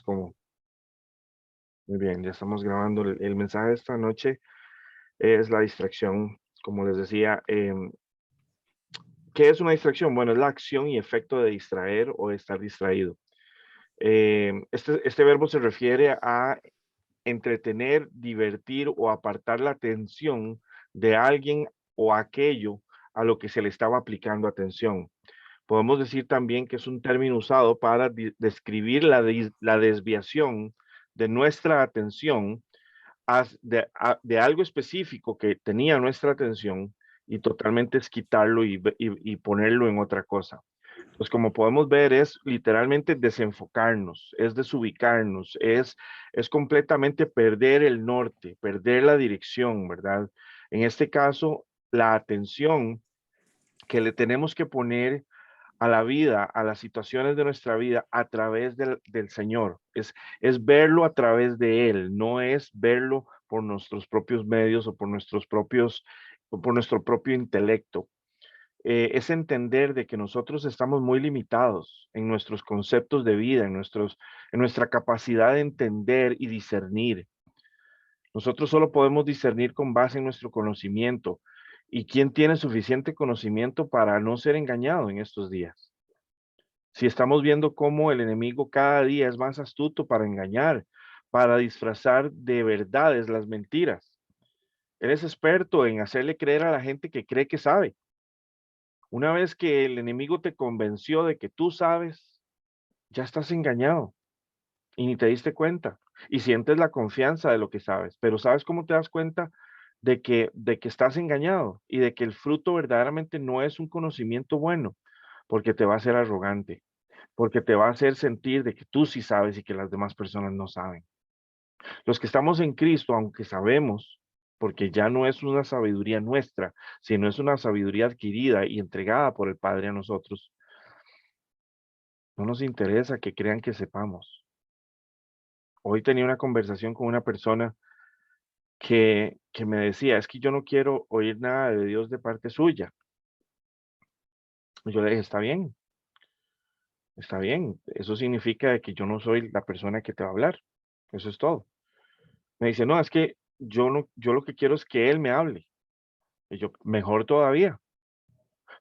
Como, muy bien, ya estamos grabando. El mensaje de esta noche es la distracción. Como les decía, ¿qué es una distracción? Bueno, es la acción y efecto de distraer o de estar distraído. Este verbo se refiere a entretener, divertir o apartar la atención de alguien o aquello a lo que se le estaba aplicando atención. Podemos decir también que es un término usado para describir la desviación de nuestra atención de algo específico que tenía nuestra atención y totalmente es quitarlo y ponerlo en otra cosa. Pues como podemos ver, es literalmente desenfocarnos, es desubicarnos, es completamente perder el norte, perder la dirección, ¿verdad? En este caso, la atención que le tenemos que poner a la vida, a las situaciones de nuestra vida a través del Señor. Es verlo a través de Él, no es verlo por nuestros propios medios o o por nuestro propio intelecto. Es entender de que nosotros estamos muy limitados en nuestros conceptos de vida, en nuestra capacidad de entender y discernir. Nosotros solo podemos discernir con base en nuestro conocimiento. ¿Y quién tiene suficiente conocimiento para no ser engañado en estos días? Si estamos viendo cómo el enemigo cada día es más astuto para engañar, para disfrazar de verdades las mentiras. Él es experto en hacerle creer a la gente que cree que sabe. Una vez que el enemigo te convenció de que tú sabes, ya estás engañado y ni te diste cuenta y sientes la confianza de lo que sabes, pero ¿sabes cómo te das cuenta de que estás engañado y de que el fruto verdaderamente no es un conocimiento bueno? Porque te va a hacer arrogante, porque te va a hacer sentir de que tú sí sabes y que las demás personas no saben. Los que estamos en Cristo, aunque sabemos, porque ya no es una sabiduría nuestra, sino es una sabiduría adquirida y entregada por el Padre a nosotros, no nos interesa que crean que sepamos. Hoy tenía una conversación con una persona que me decía, es que yo no quiero oír nada de Dios de parte suya. Y yo le dije, está bien, eso significa de que yo no soy la persona que te va a hablar, eso es todo. Me dice, no, es que yo no, yo lo que quiero es que él me hable. Y yo, mejor todavía,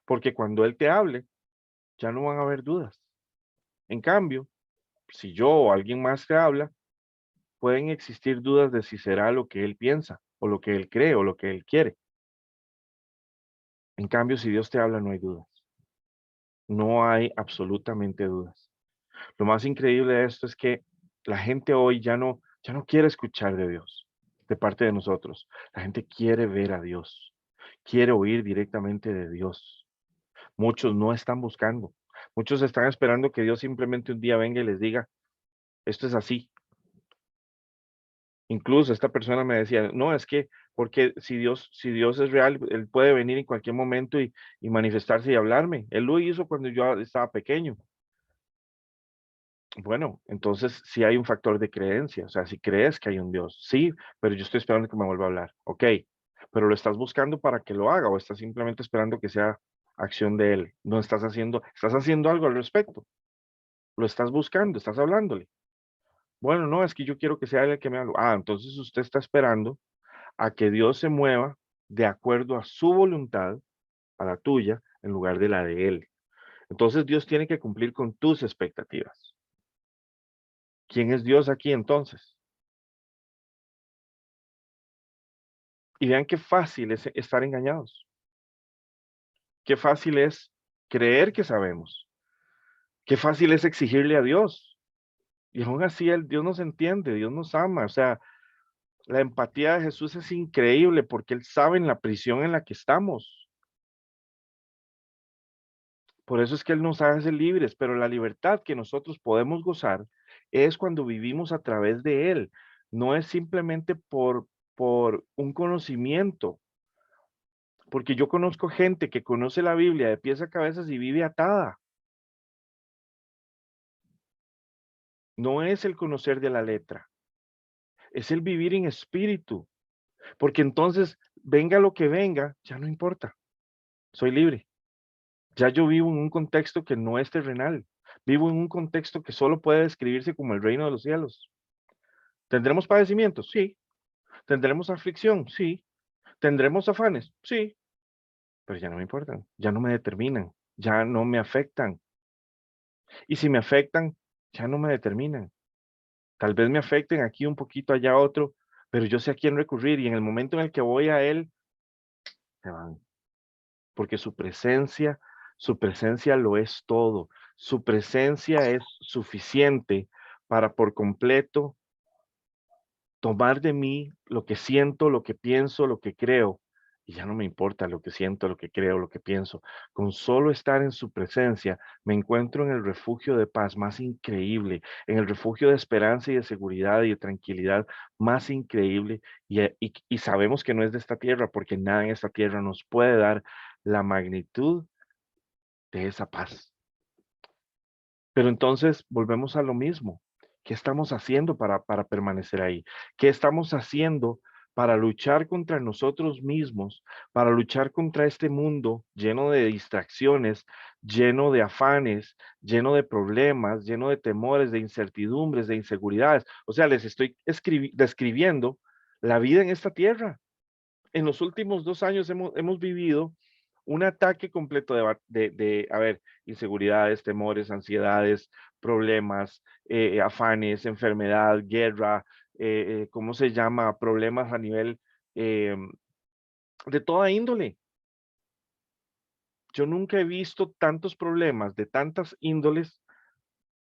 porque cuando él te hable, ya no van a haber dudas. En cambio, si yo o alguien más te habla, pueden existir dudas de si será lo que él piensa, o lo que él cree, o lo que él quiere. En cambio, si Dios te habla, no hay dudas. No hay absolutamente dudas. Lo más increíble de esto es que la gente hoy ya no quiere escuchar de Dios, de parte de nosotros. La gente quiere ver a Dios, quiere oír directamente de Dios. Muchos no están buscando. Muchos están esperando que Dios simplemente un día venga y les diga, esto es así. Incluso esta persona me decía, no, es que, porque si Dios es real, Él puede venir en cualquier momento y manifestarse y hablarme. Él lo hizo cuando yo estaba pequeño. Bueno, entonces sí hay un factor de creencia, o sea, si crees que hay un Dios, sí, pero yo estoy esperando que me vuelva a hablar, ok, pero lo estás buscando para que lo haga o estás simplemente esperando que sea acción de Él. No estás haciendo algo al respecto, lo estás buscando, estás hablándole. Bueno, no, es que yo quiero que sea Él el que me hable. Ah, entonces usted está esperando a que Dios se mueva de acuerdo a su voluntad, a la tuya, en lugar de la de Él. Entonces Dios tiene que cumplir con tus expectativas. ¿Quién es Dios aquí entonces? Y vean qué fácil es estar engañados, qué fácil es creer que sabemos, qué fácil es exigirle a Dios. Y aún así Dios nos entiende, Dios nos ama. O sea, la empatía de Jesús es increíble porque Él sabe en la prisión en la que estamos. Por eso es que Él nos hace libres, pero la libertad que nosotros podemos gozar es cuando vivimos a través de Él. No es simplemente por un conocimiento, porque yo conozco gente que conoce la Biblia de pies a cabezas y vive atada. No es el conocer de la letra, es el vivir en espíritu, porque entonces venga lo que venga, ya no importa, soy libre. Ya yo vivo en un contexto que no es terrenal, Vivo en un contexto que solo puede describirse como el reino de los cielos. ¿Tendremos padecimientos? Sí. ¿Tendremos aflicción? Sí. ¿Tendremos afanes? Sí. Pero ya no me importan, ya no me determinan, ya no me afectan. Y si me afectan, ya no me determinan. Tal vez me afecten aquí un poquito, allá otro, pero yo sé a quién recurrir y en el momento en el que voy a él, se van. Porque su presencia lo es todo. Su presencia es suficiente para por completo tomar de mí lo que siento, lo que pienso, lo que creo, y ya no me importa lo que siento, lo que creo, lo que pienso. Con solo estar en su presencia, me encuentro en el refugio de paz más increíble, en el refugio de esperanza y de seguridad y de tranquilidad más increíble, y sabemos que no es de esta tierra, porque nada en esta tierra nos puede dar la magnitud de esa paz. Pero entonces volvemos a lo mismo. ¿Qué estamos haciendo para permanecer ahí? ¿Qué estamos haciendo para luchar contra nosotros mismos, para luchar contra este mundo lleno de distracciones, lleno de afanes, lleno de problemas, lleno de temores, de incertidumbres, de inseguridades? O sea, les estoy describiendo la vida en esta tierra. En los últimos 2 años hemos vivido un ataque completo a ver, inseguridades, temores, ansiedades, problemas, afanes, enfermedad, guerra, ¿cómo se llama? Problemas a nivel eh, de toda índole. Yo nunca he visto tantos problemas de tantas índoles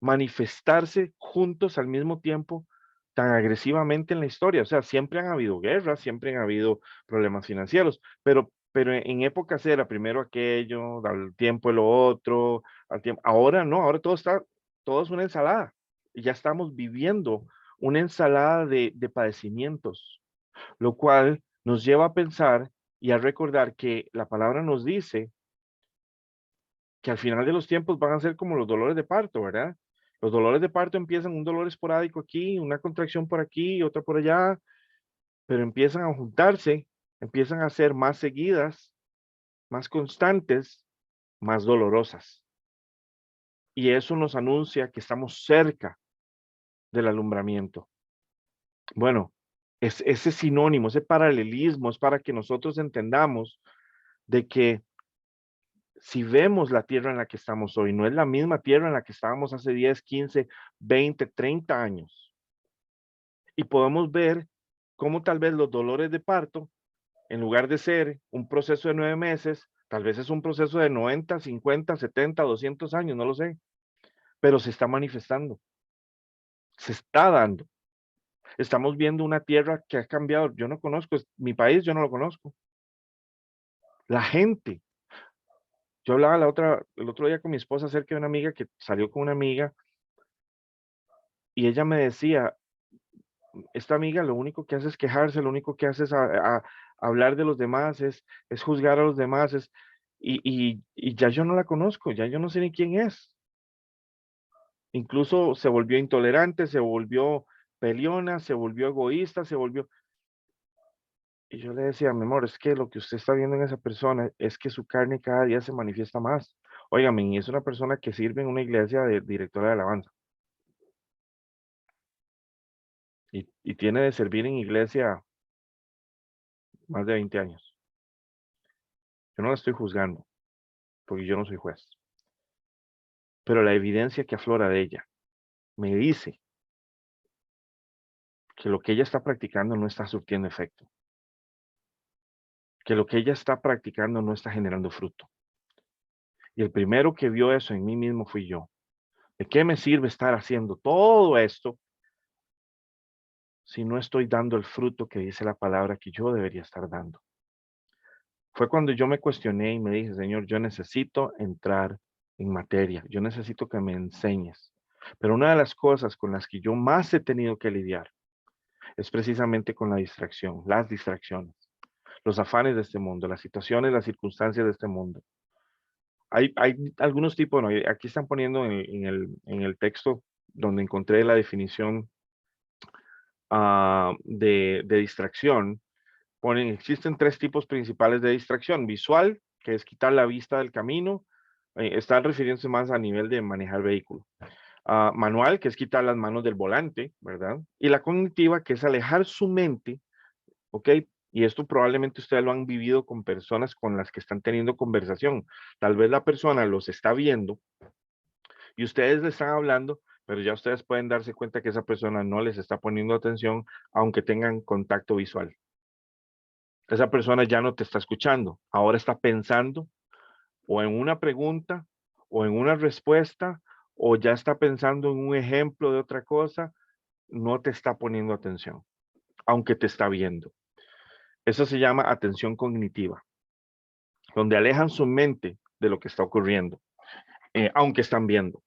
manifestarse juntos al mismo tiempo tan agresivamente en la historia. O sea, siempre han habido guerras, siempre han habido problemas financieros, pero en épocas era primero aquello, al tiempo lo otro, al tiempo. Ahora no, ahora todo es una ensalada. Y ya estamos viviendo una ensalada de padecimientos, lo cual nos lleva a pensar y a recordar que la palabra nos dice que al final de los tiempos van a ser como los dolores de parto, ¿verdad? Los dolores de parto empiezan un dolor esporádico aquí, una contracción por aquí, otra por allá, pero empiezan a juntarse, empiezan a ser más seguidas, más constantes, más dolorosas. Y eso nos anuncia que estamos cerca del alumbramiento. Bueno, ese sinónimo, ese paralelismo es para que nosotros entendamos de que si vemos la tierra en la que estamos hoy, no es la misma tierra en la que estábamos hace 10, 15, 20, 30 años. Y podemos ver cómo tal vez los dolores de parto, en lugar de ser un proceso de 9 meses, tal vez es un proceso de 90, 50, 70, 200 años, no lo sé, pero se está manifestando, se está dando. Estamos viendo una tierra que ha cambiado. Yo no conozco, mi país yo no lo conozco. La gente. Yo hablaba el otro día con mi esposa acerca de una amiga que salió con una amiga y ella me decía, esta amiga lo único que hace es quejarse, lo único que hace es hablar de los demás, es juzgar a los demás, y ya yo no la conozco, ya yo no sé ni quién es. Incluso se volvió intolerante, se volvió peleona, se volvió egoísta, se volvió... Y yo le decía, mi amor, es que lo que usted está viendo en esa persona es que su carne cada día se manifiesta más. Óigame, y es una persona que sirve en una iglesia de directora de alabanza y tiene de servir en iglesia más de 20 años. Yo no la estoy juzgando, porque yo no soy juez. Pero la evidencia que aflora de ella me dice que lo que ella está practicando no está surtiendo efecto, que lo que ella está practicando no está generando fruto. Y el primero que vio eso en mí mismo fui yo. ¿De qué me sirve estar haciendo todo esto si no estoy dando el fruto que dice la palabra que yo debería estar dando? Fue cuando yo me cuestioné y me dije, Señor, yo necesito entrar en materia, yo necesito que me enseñes. Pero una de las cosas con las que yo más he tenido que lidiar es precisamente con la distracción, las distracciones, los afanes de este mundo, las situaciones, las circunstancias de este mundo. Hay algunos tipos, bueno, aquí están poniendo en el texto donde encontré la definición de distracción, ponen, existen tres tipos principales de distracción: visual, que es quitar la vista del camino; Están refiriéndose más a nivel de manejar vehículo. Manual, que es quitar las manos del volante, ¿verdad? Y la cognitiva, que es alejar su mente, ¿ok? Y esto probablemente ustedes lo han vivido con personas con las que están teniendo conversación. Tal vez la persona los está viendo y ustedes le están hablando, pero ya ustedes pueden darse cuenta que esa persona no les está poniendo atención, aunque tengan contacto visual. Esa persona ya no te está escuchando, ahora está pensando o en una pregunta o en una respuesta o ya está pensando en un ejemplo de otra cosa, no te está poniendo atención, aunque te está viendo. Eso se llama atención cognitiva, donde alejan su mente de lo que está ocurriendo, aunque están viendo.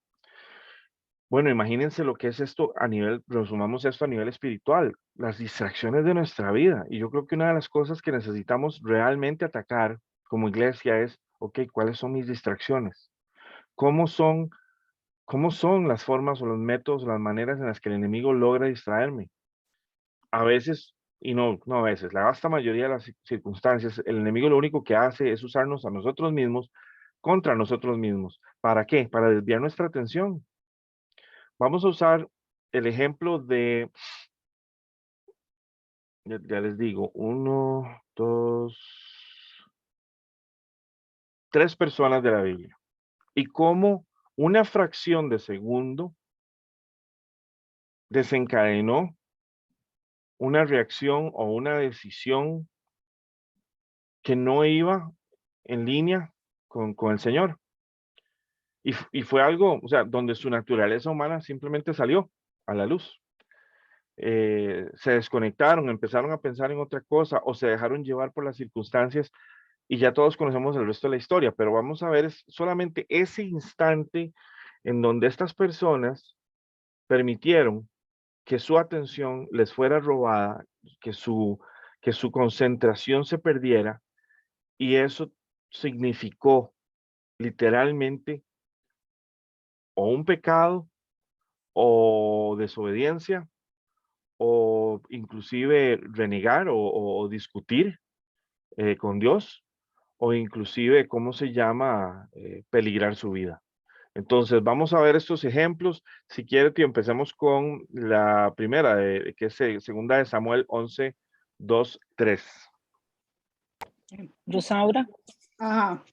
Bueno, imagínense lo que es esto a nivel, resumamos esto a nivel espiritual, las distracciones de nuestra vida. Y yo creo que una de las cosas que necesitamos realmente atacar como iglesia es, ok, ¿cuáles son mis distracciones? ¿Cómo son, cómo son las formas o los métodos, las maneras en las que el enemigo logra distraerme? A veces, y no a veces, la vasta mayoría de las circunstancias, el enemigo lo único que hace es usarnos a nosotros mismos contra nosotros mismos. ¿Para qué? Para desviar nuestra atención. Vamos a usar el ejemplo de, ya les digo, uno, dos, tres personas de la Biblia. Y cómo una fracción de segundo desencadenó una reacción o una decisión que no iba en línea con el Señor. Y fue algo, o sea, donde su naturaleza humana simplemente salió a la luz. Se desconectaron, empezaron a pensar en otra cosa o se dejaron llevar por las circunstancias y ya todos conocemos el resto de la historia, pero vamos a ver solamente ese instante en donde estas personas permitieron que su atención les fuera robada, que su concentración se perdiera y eso significó literalmente o un pecado o desobediencia o inclusive renegar o discutir con Dios o inclusive, ¿cómo se llama? Peligrar su vida. Entonces, vamos a ver estos ejemplos. Si quiere, tío, empecemos con la primera, que es segunda de Samuel 11, 2, 3. Rosaura. Ajá.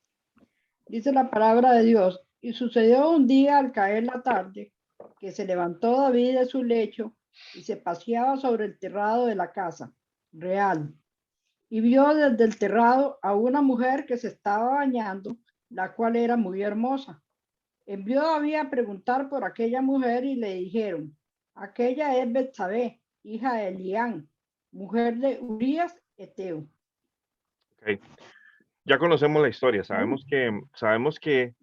Dice la palabra de Dios. Y sucedió un día al caer la tarde, que se levantó David de su lecho y se paseaba sobre el terrado de la casa real. Y vio desde el terrado a una mujer que se estaba bañando, la cual era muy hermosa. Envió David a preguntar por aquella mujer y le dijeron, aquella es Betsabé, hija de Elián, mujer de Urías Eteo. Okay. Ya conocemos la historia, sabemos que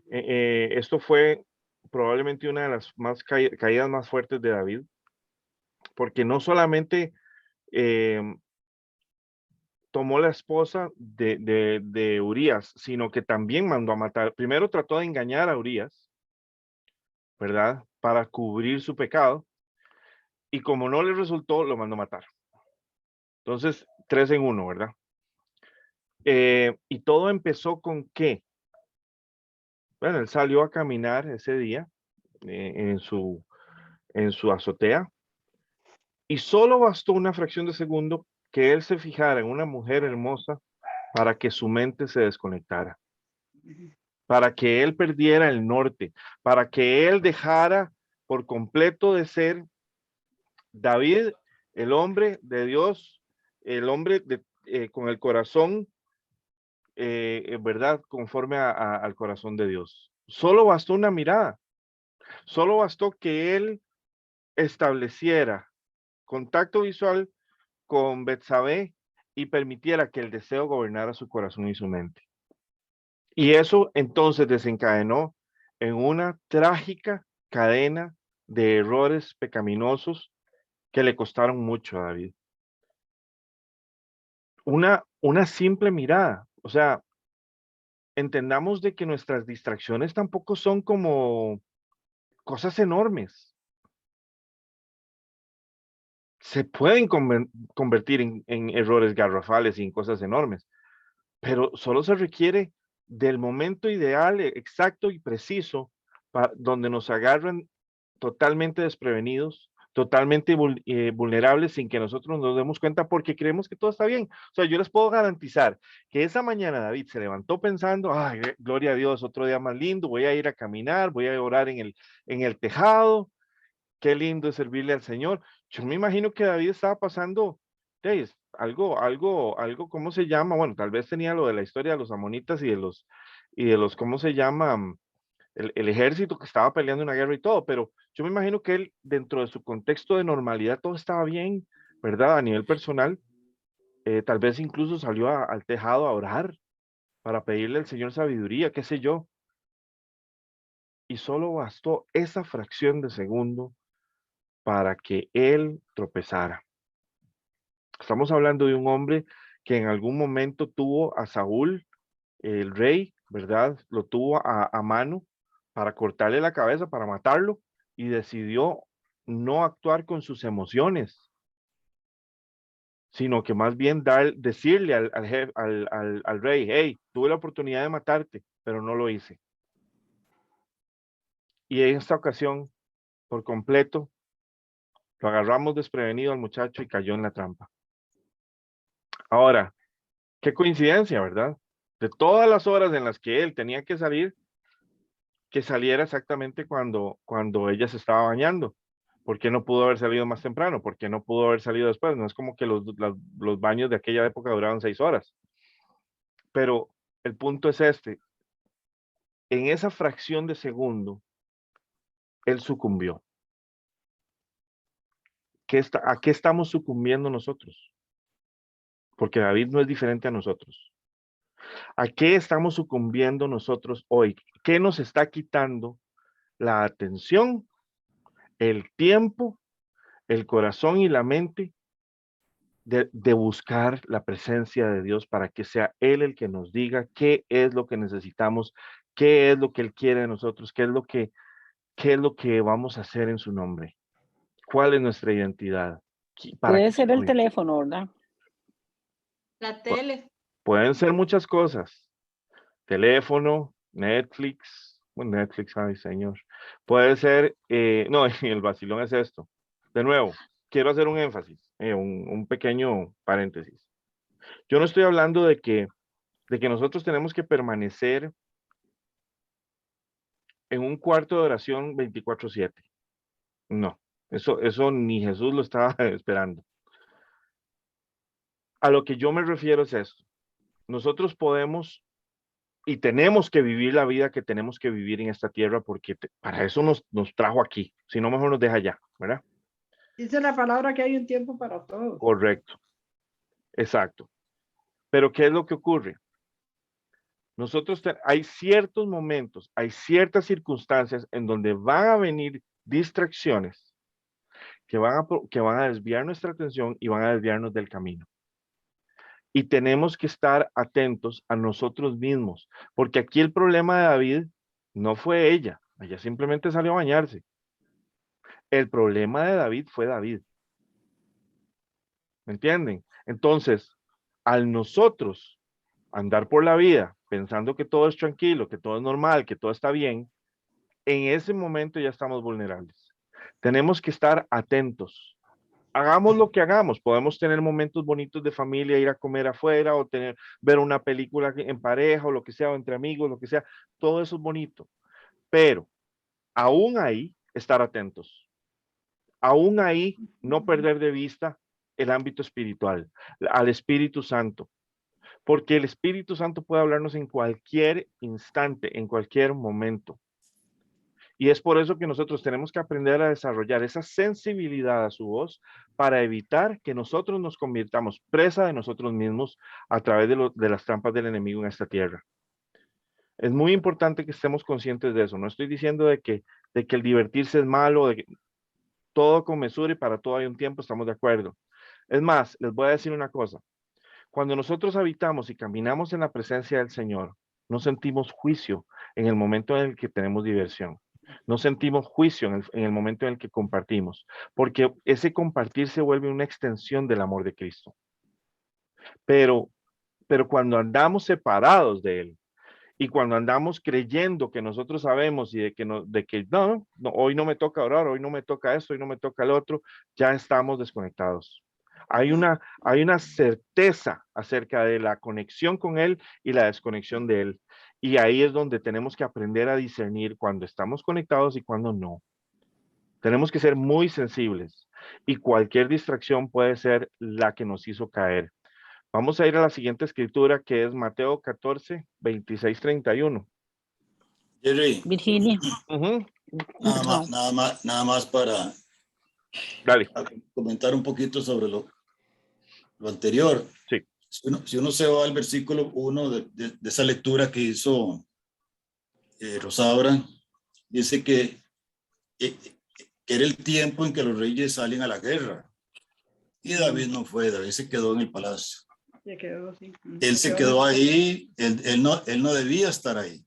esto fue probablemente una de las más caídas más fuertes de David, porque no solamente tomó la esposa de Urías, sino que también mandó a matar. Primero trató de engañar a Urías, ¿verdad? Para cubrir su pecado, y como no le resultó, lo mandó a matar. Entonces, 3 en 1, ¿verdad? Y todo empezó con qué. Bueno, él salió a caminar ese día en su azotea y solo bastó una fracción de segundo que él se fijara en una mujer hermosa para que su mente se desconectara, para que él perdiera el norte, para que él dejara por completo de ser David, el hombre de Dios, el hombre con el corazón, ¿verdad? Conforme al corazón de Dios. Solo bastó una mirada, solo bastó que él estableciera contacto visual con Betsabé y permitiera que el deseo gobernara su corazón y su mente. Y eso entonces desencadenó en una trágica cadena de errores pecaminosos que le costaron mucho a David. Una simple mirada, o sea, entendamos de que nuestras distracciones tampoco son como cosas enormes. Se pueden convertir en errores garrafales y en cosas enormes, pero solo se requiere del momento ideal, exacto y preciso, donde nos agarran totalmente desprevenidos, totalmente vulnerables sin que nosotros nos demos cuenta porque creemos que todo está bien. O sea, yo les puedo garantizar que esa mañana David se levantó pensando, ay, gloria a Dios, otro día más lindo, voy a ir a caminar, voy a orar en el tejado, qué lindo es servirle al Señor. Yo me imagino que David estaba pasando algo, ¿cómo se llama? Bueno, tal vez tenía lo de la historia de los amonitas y de los, ¿cómo se llama? El ejército que estaba peleando una guerra y todo, pero yo me imagino que él, dentro de su contexto de normalidad, todo estaba bien, ¿verdad? A nivel personal, tal vez incluso salió al tejado a orar para pedirle al Señor sabiduría, qué sé yo, y solo bastó esa fracción de segundo para que él tropezara. Estamos hablando de un hombre que en algún momento tuvo a Saúl, el rey, ¿verdad? Lo tuvo a mano para cortarle la cabeza, para matarlo, y decidió no actuar con sus emociones, sino que más bien decirle al rey, hey, tuve la oportunidad de matarte, pero no lo hice. Y en esta ocasión, por completo, lo agarramos desprevenido al muchacho y cayó en la trampa. Ahora, qué coincidencia, ¿verdad? De todas las horas en las que él tenía que salir, que saliera exactamente cuando ella se estaba bañando. ¿Por qué no pudo haber salido más temprano? ¿Por qué no pudo haber salido después? No es como que los baños de aquella época duraban 6 horas. Pero el punto es este. En esa fracción de segundo, él sucumbió. ¿A qué estamos sucumbiendo nosotros? Porque David no es diferente a nosotros. ¿A qué estamos sucumbiendo nosotros hoy? ¿Qué nos está quitando la atención, el tiempo, el corazón y la mente de buscar la presencia de Dios para que sea Él el que nos diga qué es lo que necesitamos, qué es lo que Él quiere de nosotros, qué es lo que vamos a hacer en su nombre, cuál es nuestra identidad, para qué Puede ser el estoy? teléfono, ¿verdad? La Pu- tele. Pueden ser muchas cosas, teléfono, Netflix, bueno, Netflix, ay señor, puede ser, no, y el vacilón es esto. De nuevo, quiero hacer un énfasis, un pequeño paréntesis. Yo no estoy hablando de que nosotros tenemos que permanecer en un cuarto de oración 24/7. No, eso ni Jesús lo estaba esperando. A lo que yo me refiero es esto. Nosotros podemos y tenemos que vivir la vida que tenemos que vivir en esta tierra porque para eso nos trajo aquí. Si no, mejor nos deja allá, ¿verdad? Dice la palabra que hay un tiempo para todo. Correcto, exacto. Pero ¿qué es lo que ocurre? Nosotros hay ciertos momentos, hay ciertas circunstancias en donde van a venir distracciones que van a desviar nuestra atención y van a desviarnos del camino. Y tenemos que estar atentos a nosotros mismos, porque aquí el problema de David no fue ella simplemente salió a bañarse. El problema de David fue David, ¿me entienden? Entonces, al nosotros andar por la vida pensando que todo es tranquilo, que todo es normal, que todo está bien, en ese momento ya estamos vulnerables. Tenemos que estar atentos. Hagamos lo que hagamos, podemos tener momentos bonitos de familia, ir a comer afuera o ver una película en pareja o lo que sea, o entre amigos, lo que sea, todo eso es bonito, pero aún ahí estar atentos, aún ahí no perder de vista el ámbito espiritual, al Espíritu Santo, porque el Espíritu Santo puede hablarnos en cualquier instante, en cualquier momento. Y es por eso que nosotros tenemos que aprender a desarrollar esa sensibilidad a su voz para evitar que nosotros nos convirtamos presa de nosotros mismos a través de las trampas del enemigo en esta tierra. Es muy importante que estemos conscientes de eso. No estoy diciendo de que el divertirse es malo, de que todo con mesura y para todo hay un tiempo, estamos de acuerdo. Es más, les voy a decir una cosa. Cuando nosotros habitamos y caminamos en la presencia del Señor, no sentimos juicio en el momento en el que tenemos diversión. No sentimos juicio en el momento en el que compartimos, porque ese compartir se vuelve una extensión del amor de Cristo. Pero cuando andamos separados de Él Y cuando andamos creyendo que nosotros sabemos y de que no, hoy no me toca orar, hoy no me toca esto, hoy no me toca el otro, ya estamos desconectados. Hay una certeza acerca de la conexión con Él y la desconexión de Él. Y ahí es donde tenemos que aprender a discernir cuando estamos conectados y cuando no. Tenemos que ser muy sensibles y cualquier distracción puede ser la que nos hizo caer. Vamos a ir a la siguiente escritura que es Mateo 14, 26, 31. Jerry, Virginia. Ujú, Perdón. nada más para dale, comentar un poquito sobre lo anterior. sí. Si uno se va al versículo 1 de esa lectura que hizo Rosaura, dice que era el tiempo en que los reyes salen a la guerra. Y David no fue, David se quedó en el palacio. Se quedó así. Él se quedó ahí, él no debía estar ahí.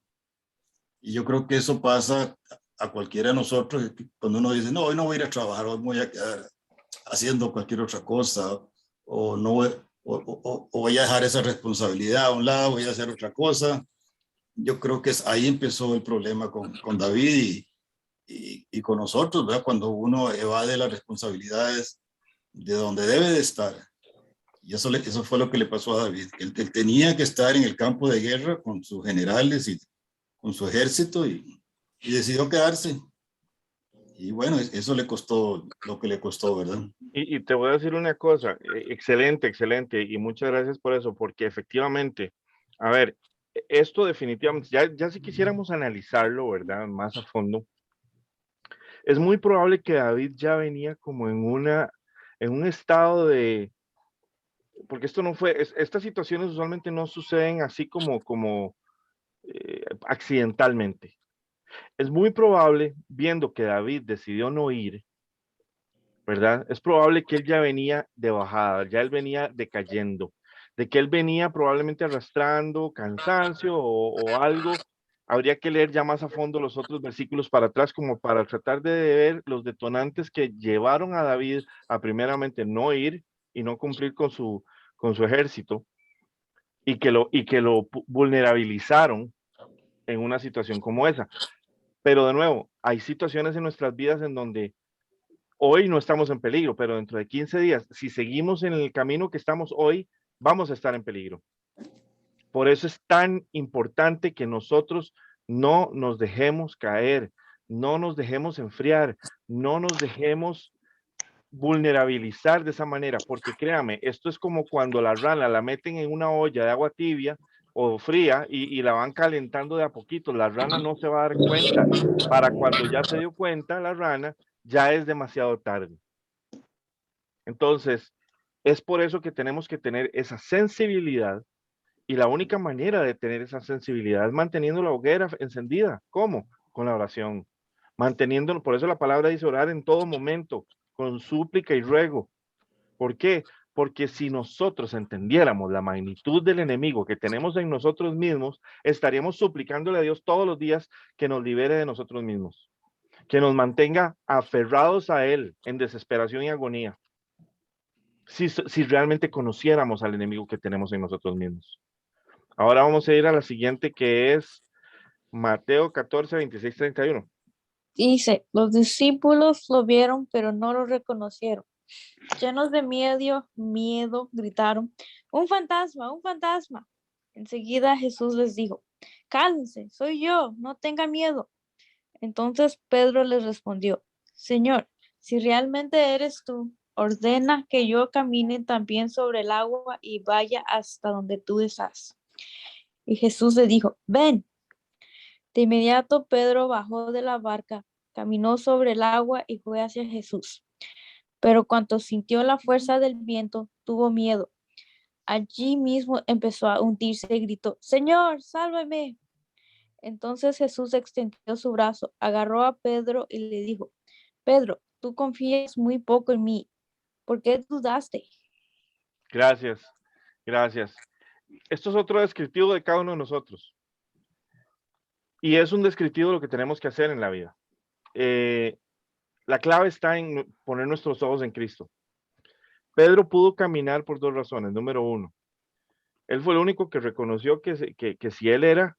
Y yo creo que eso pasa a cualquiera de nosotros cuando uno dice, no, hoy no voy a ir a trabajar, hoy me voy a quedar haciendo cualquier otra cosa, o no voy, o voy a dejar esa responsabilidad a un lado, voy a hacer otra cosa. Yo creo que ahí empezó el problema con David y con nosotros, ¿verdad? Cuando uno evade las responsabilidades de donde debe de estar. Y eso fue lo que le pasó a David. Él tenía que estar en el campo de guerra con sus generales y con su ejército y decidió quedarse. Y bueno, eso le costó lo que le costó, ¿verdad? Y te voy a decir una cosa, excelente, excelente, y muchas gracias por eso, porque efectivamente, a ver, esto definitivamente, ya si quisiéramos analizarlo, ¿verdad? Más a fondo, es muy probable que David ya venía como en un estado de, porque esto no fue, estas situaciones usualmente no suceden así como accidentalmente. Es muy probable, viendo que David decidió no ir, ¿verdad? Es probable que él ya venía de bajada, ya él venía decayendo, de que él venía probablemente arrastrando cansancio o algo. Habría que leer ya más a fondo los otros versículos para atrás como para tratar de ver los detonantes que llevaron a David a primeramente no ir y no cumplir con su ejército y que lo vulnerabilizaron en una situación como esa. Pero de nuevo, hay situaciones en nuestras vidas en donde hoy no estamos en peligro, pero dentro de 15 días, si seguimos en el camino que estamos hoy, vamos a estar en peligro. Por eso es tan importante que nosotros no nos dejemos caer, no nos dejemos enfriar, no nos dejemos vulnerabilizar de esa manera, porque créame, esto es como cuando la rana la meten en una olla de agua tibia o fría y la van calentando de a poquito, la rana no se va a dar cuenta. Para cuando ya se dio cuenta la rana, ya es demasiado tarde. Entonces, es por eso que tenemos que tener esa sensibilidad y la única manera de tener esa sensibilidad es manteniendo la hoguera encendida. ¿Cómo? Con la oración. Manteniéndolo, por eso la palabra dice orar en todo momento, con súplica y ruego. ¿Por qué? Porque si nosotros entendiéramos la magnitud del enemigo que tenemos en nosotros mismos, estaríamos suplicándole a Dios todos los días que nos libere de nosotros mismos, que nos mantenga aferrados a Él en desesperación y agonía. Si realmente conociéramos al enemigo que tenemos en nosotros mismos. Ahora vamos a ir a la siguiente que es Mateo 14, 26, 31. Dice, los discípulos lo vieron, pero no lo reconocieron. Llenos de miedo, gritaron, ¡un fantasma, un fantasma! Enseguida Jesús les dijo, cálmense, soy yo, no tenga miedo. Entonces Pedro les respondió, Señor, si realmente eres tú, ordena que yo camine también sobre el agua y vaya hasta donde tú estás. Y Jesús le dijo, ven. De inmediato Pedro bajó de la barca, caminó sobre el agua y fue hacia Jesús. Pero cuando sintió la fuerza del viento, tuvo miedo. Allí mismo empezó a hundirse y gritó, Señor, sálvame. Entonces Jesús extendió su brazo, agarró a Pedro y le dijo, Pedro, tú confías muy poco en mí. ¿Por qué dudaste? Gracias, gracias. Esto es otro descriptivo de cada uno de nosotros. Y es un descriptivo de lo que tenemos que hacer en la vida. La clave está en poner nuestros ojos en Cristo. Pedro pudo caminar por dos razones. Número uno, él fue el único que reconoció que si él era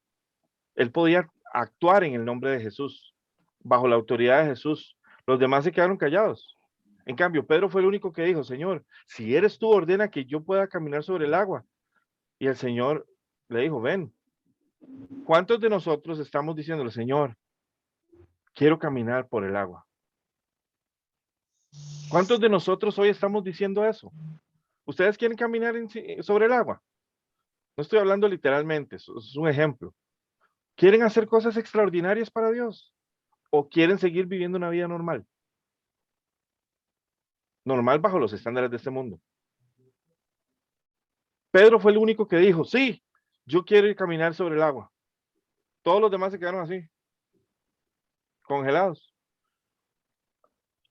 Él podía actuar en el nombre de Jesús, bajo la autoridad de Jesús. Los demás se quedaron callados. En cambio, Pedro fue el único que dijo, Señor, si eres tú, ordena que yo pueda caminar sobre el agua. Y el Señor le dijo, ven. ¿Cuántos de nosotros estamos diciéndole, Señor, quiero caminar por el agua? ¿Cuántos de nosotros hoy estamos diciendo eso? ¿Ustedes quieren caminar sobre el agua? No estoy hablando literalmente, eso es un ejemplo. ¿Quieren hacer cosas extraordinarias para Dios? ¿O quieren seguir viviendo una vida normal? Normal bajo los estándares de este mundo. Pedro fue el único que dijo, sí, yo quiero ir a caminar sobre el agua. Todos los demás se quedaron así, congelados.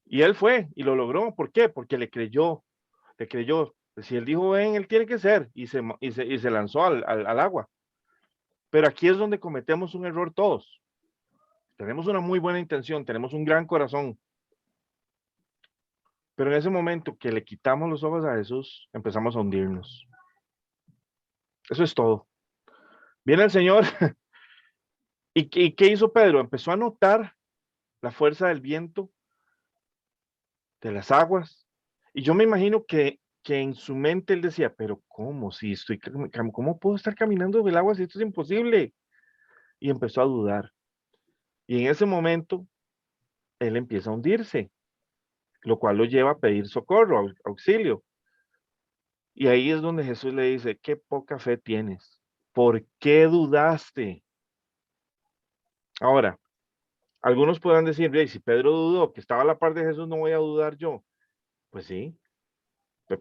Y él fue y lo logró. ¿Por qué? Porque le creyó. Si él dijo, ven, él tiene que ser. Y se lanzó al agua. Pero aquí es donde cometemos un error todos. Tenemos una muy buena intención, tenemos un gran corazón. Pero en ese momento que le quitamos los ojos a Jesús, empezamos a hundirnos. Eso es todo. Viene el Señor. ¿Y qué hizo Pedro? Empezó a notar la fuerza del viento, de las aguas. Y yo me imagino que en su mente él decía, pero ¿cómo? Si estoy, ¿cómo puedo estar caminando sobre el agua si esto es imposible? Y empezó a dudar. Y en ese momento, él empieza a hundirse, lo cual lo lleva a pedir socorro, auxilio. Y ahí es donde Jesús le dice, qué poca fe tienes. ¿Por qué dudaste? Ahora, algunos podrán decir, si Pedro dudó, que estaba a la par de Jesús, no voy a dudar yo. Pues sí,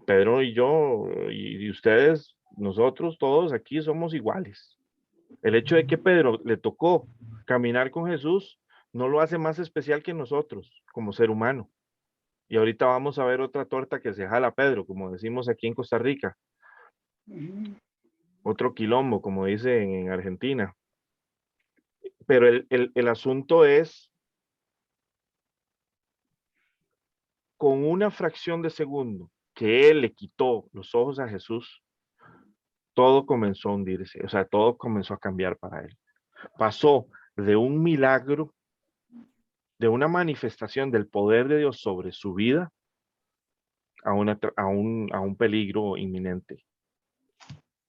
Pedro y yo, y ustedes, nosotros todos aquí somos iguales. El hecho de que Pedro le tocó caminar con Jesús no lo hace más especial que nosotros como ser humano. Y ahorita vamos a ver otra torta que se jala Pedro, como decimos aquí en Costa Rica. Otro quilombo, como dicen en Argentina. Pero el asunto es, con una fracción de segundo que él le quitó los ojos a Jesús, todo comenzó a hundirse, o sea, todo comenzó a cambiar para él. Pasó de un milagro, de una manifestación del poder de Dios sobre su vida, a un peligro inminente.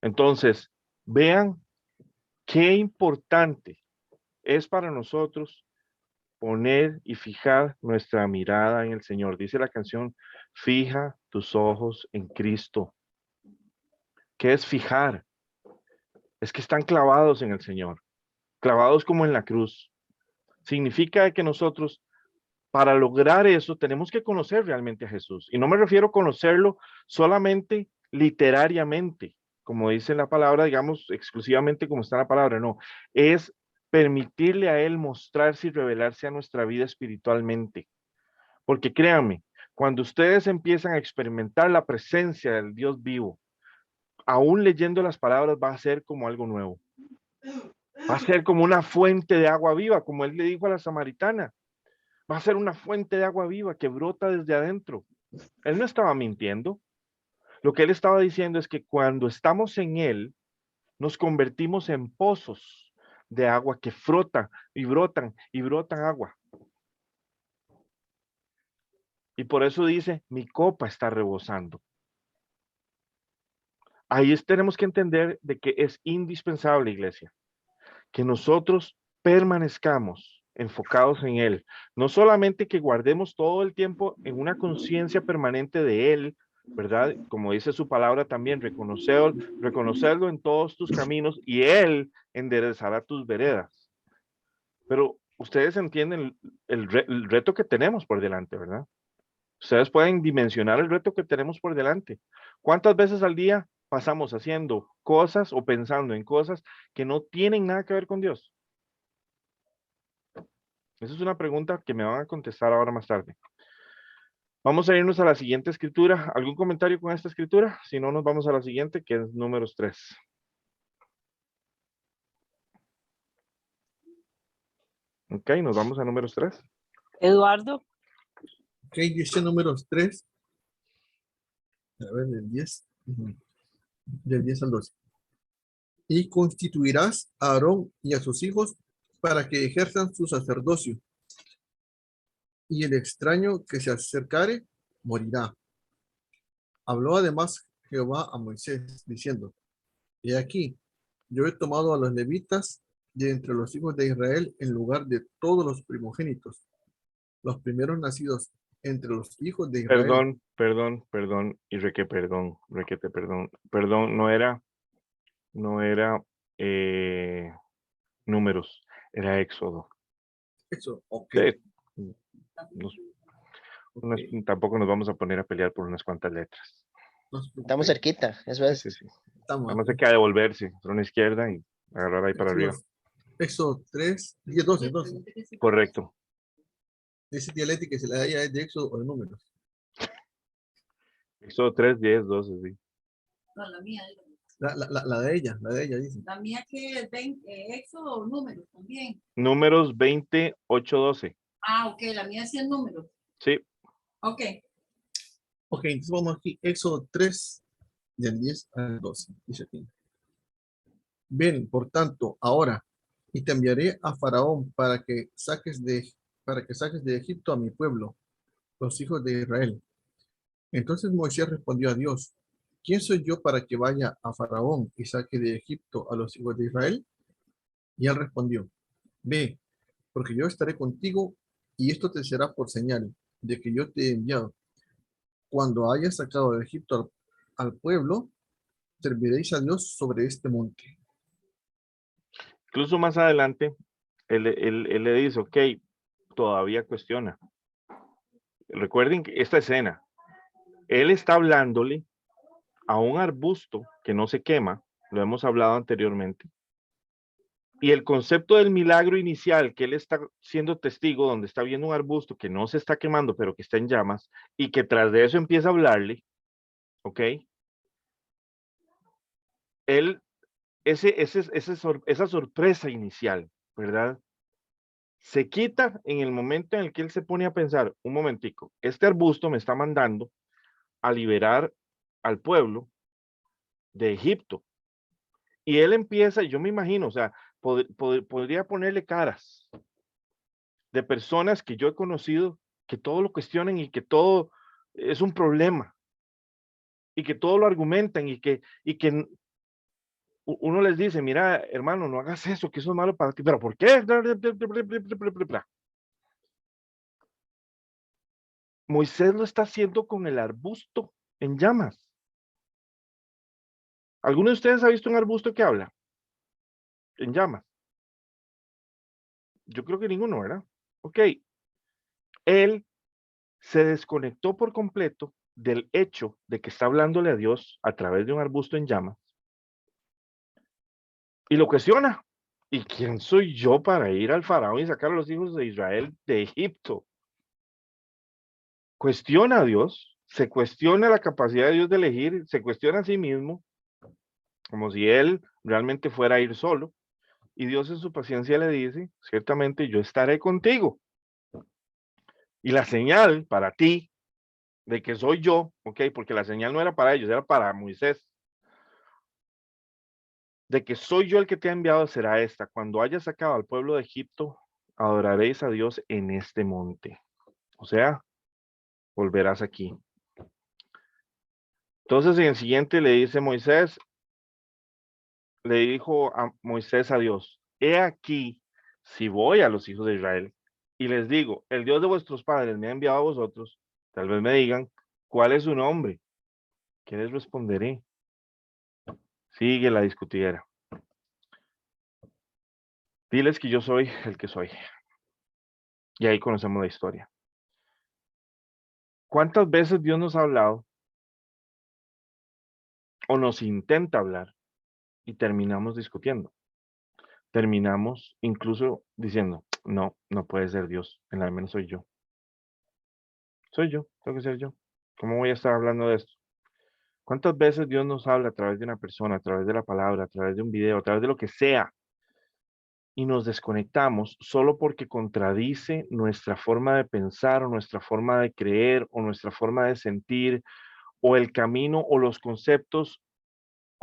Entonces, vean qué importante es para nosotros poner y fijar nuestra mirada en el Señor. Dice la canción, fija tus ojos en Cristo. ¿Qué es fijar? Es que están clavados en el Señor, clavados como en la cruz. Significa que nosotros, para lograr eso, tenemos que conocer realmente a Jesús. Y no me refiero a conocerlo solamente literariamente, como dice la palabra, digamos, exclusivamente como está la palabra, no. Es permitirle a Él mostrarse y revelarse a nuestra vida espiritualmente. Porque créanme, cuando ustedes empiezan a experimentar la presencia del Dios vivo, aún leyendo las palabras va a ser como algo nuevo. Va a ser como una fuente de agua viva, como Él le dijo a la samaritana. Va a ser una fuente de agua viva que brota desde adentro. Él no estaba mintiendo. Lo que él estaba diciendo es que cuando estamos en Él, nos convertimos en pozos de agua que frotan y brotan agua. Y por eso dice, mi copa está rebosando. Ahí tenemos que entender de que es indispensable, iglesia, que nosotros permanezcamos enfocados en Él. No solamente que guardemos todo el tiempo en una conciencia permanente de Él, ¿verdad? Como dice su palabra también, reconocerlo en todos tus caminos y Él enderezará tus veredas. Pero ustedes entienden el reto que tenemos por delante, ¿verdad? Ustedes pueden dimensionar el reto que tenemos por delante. ¿Cuántas veces al día pasamos haciendo cosas o pensando en cosas que no tienen nada que ver con Dios? Esa es una pregunta que me van a contestar ahora más tarde. Vamos a irnos a la siguiente escritura. ¿Algún comentario con esta escritura? Si no, nos vamos a la siguiente, que es Números 3. Ok, nos vamos a Números 3. Eduardo. Ok, dice Números 3. A ver, del 10. Del 10 al 12. Y constituirás a Aarón y a sus hijos para que ejerzan su sacerdocio. Y el extraño que se acercare morirá. Habló además Jehová a Moisés, diciendo: He aquí, yo he tomado a los levitas de entre los hijos de Israel en lugar de todos los primogénitos, los primeros nacidos entre los hijos de Israel. Perdón, y requete perdón. Perdón, no era Números, era Éxodo. Eso, ok. Sí, Ok, tampoco nos vamos a poner a pelear por unas cuantas letras. no se preocupe. Estamos cerquita, eso Sí, es. sí, sí. Estamos Nada más aquí. hay que devolverse por una izquierda y agarrar ahí para arriba. Éxodo 3, 10, 12, 12. Correcto. Dice dialéctica que se la haya es de Éxodo o de Números. Éxodo 3, 10, 12, sí. No, la mía. La de ella dice. La mía que es Éxodo o números también. Números 20, 8, 12. Ah, ok, la mía sí es números. Sí. Ok. Ok, entonces vamos aquí. Éxodo 3, del 10 al 12. Dice aquí. Ven, por tanto, ahora, y te enviaré a Faraón para que saques de Egipto a mi pueblo, los hijos de Israel. Entonces Moisés respondió a Dios: ¿Quién soy yo para que vaya a Faraón y saque de Egipto a los hijos de Israel? Y él respondió: Ve, porque yo estaré contigo, y esto te será por señal de que yo te he enviado. Cuando hayas sacado de Egipto al pueblo, serviréis a Dios sobre este monte. Incluso más adelante, él le dice, ok, todavía cuestiona. Recuerden que esta escena, él está hablándole a un arbusto que no se quema, lo hemos hablado anteriormente, y el concepto del milagro inicial, que él está siendo testigo, donde está viendo un arbusto que no se está quemando, pero que está en llamas, y que tras de eso empieza a hablarle, ¿ok? Él, esa sorpresa inicial, ¿verdad? Se quita en el momento en el que él se pone a pensar, un momentico, este arbusto me está mandando a liberar al pueblo de Egipto. Y él empieza, yo me imagino, o sea, podría ponerle caras de personas que yo he conocido que todo lo cuestionan y que todo es un problema y que todo lo argumentan y que uno les dice, mira, hermano, no hagas eso, que eso es malo para ti, pero ¿por qué? Moisés lo está haciendo con el arbusto en llamas. ¿Alguno de ustedes ha visto un arbusto que habla en llamas? Yo creo que ninguno, ¿verdad? Ok. Él se desconectó por completo del hecho de que está hablándole a Dios a través de un arbusto en llamas y lo cuestiona. ¿Y quién soy yo para ir al faraón y sacar a los hijos de Israel de Egipto? Cuestiona a Dios, se cuestiona la capacidad de Dios de elegir, se cuestiona a sí mismo, como si él realmente fuera a ir solo. Y Dios en su paciencia le dice, ciertamente yo estaré contigo. Y la señal para ti de que soy yo, ok, porque la señal no era para ellos, era para Moisés, de que soy yo el que te ha enviado será esta: cuando hayas sacado al pueblo de Egipto, adoraréis a Dios en este monte. O sea, volverás aquí. Entonces en el siguiente le dice Moisés, le dijo a Moisés a Dios, he aquí, si voy a los hijos de Israel y les digo, el Dios de vuestros padres me ha enviado a vosotros, tal vez me digan, ¿cuál es su nombre? ¿Qué les responderé? Sigue la discutiera. Diles que yo soy el que soy. Y ahí conocemos la historia. ¿Cuántas veces Dios nos ha hablado o nos intenta hablar y terminamos discutiendo? Terminamos incluso diciendo, no, no puede ser Dios, en al menos soy yo. Soy yo, tengo que ser yo. ¿Cómo voy a estar hablando de esto? ¿Cuántas veces Dios nos habla a través de una persona, a través de la palabra, a través de un video, a través de lo que sea? Y nos desconectamos solo porque contradice nuestra forma de pensar o nuestra forma de creer o nuestra forma de sentir o el camino o los conceptos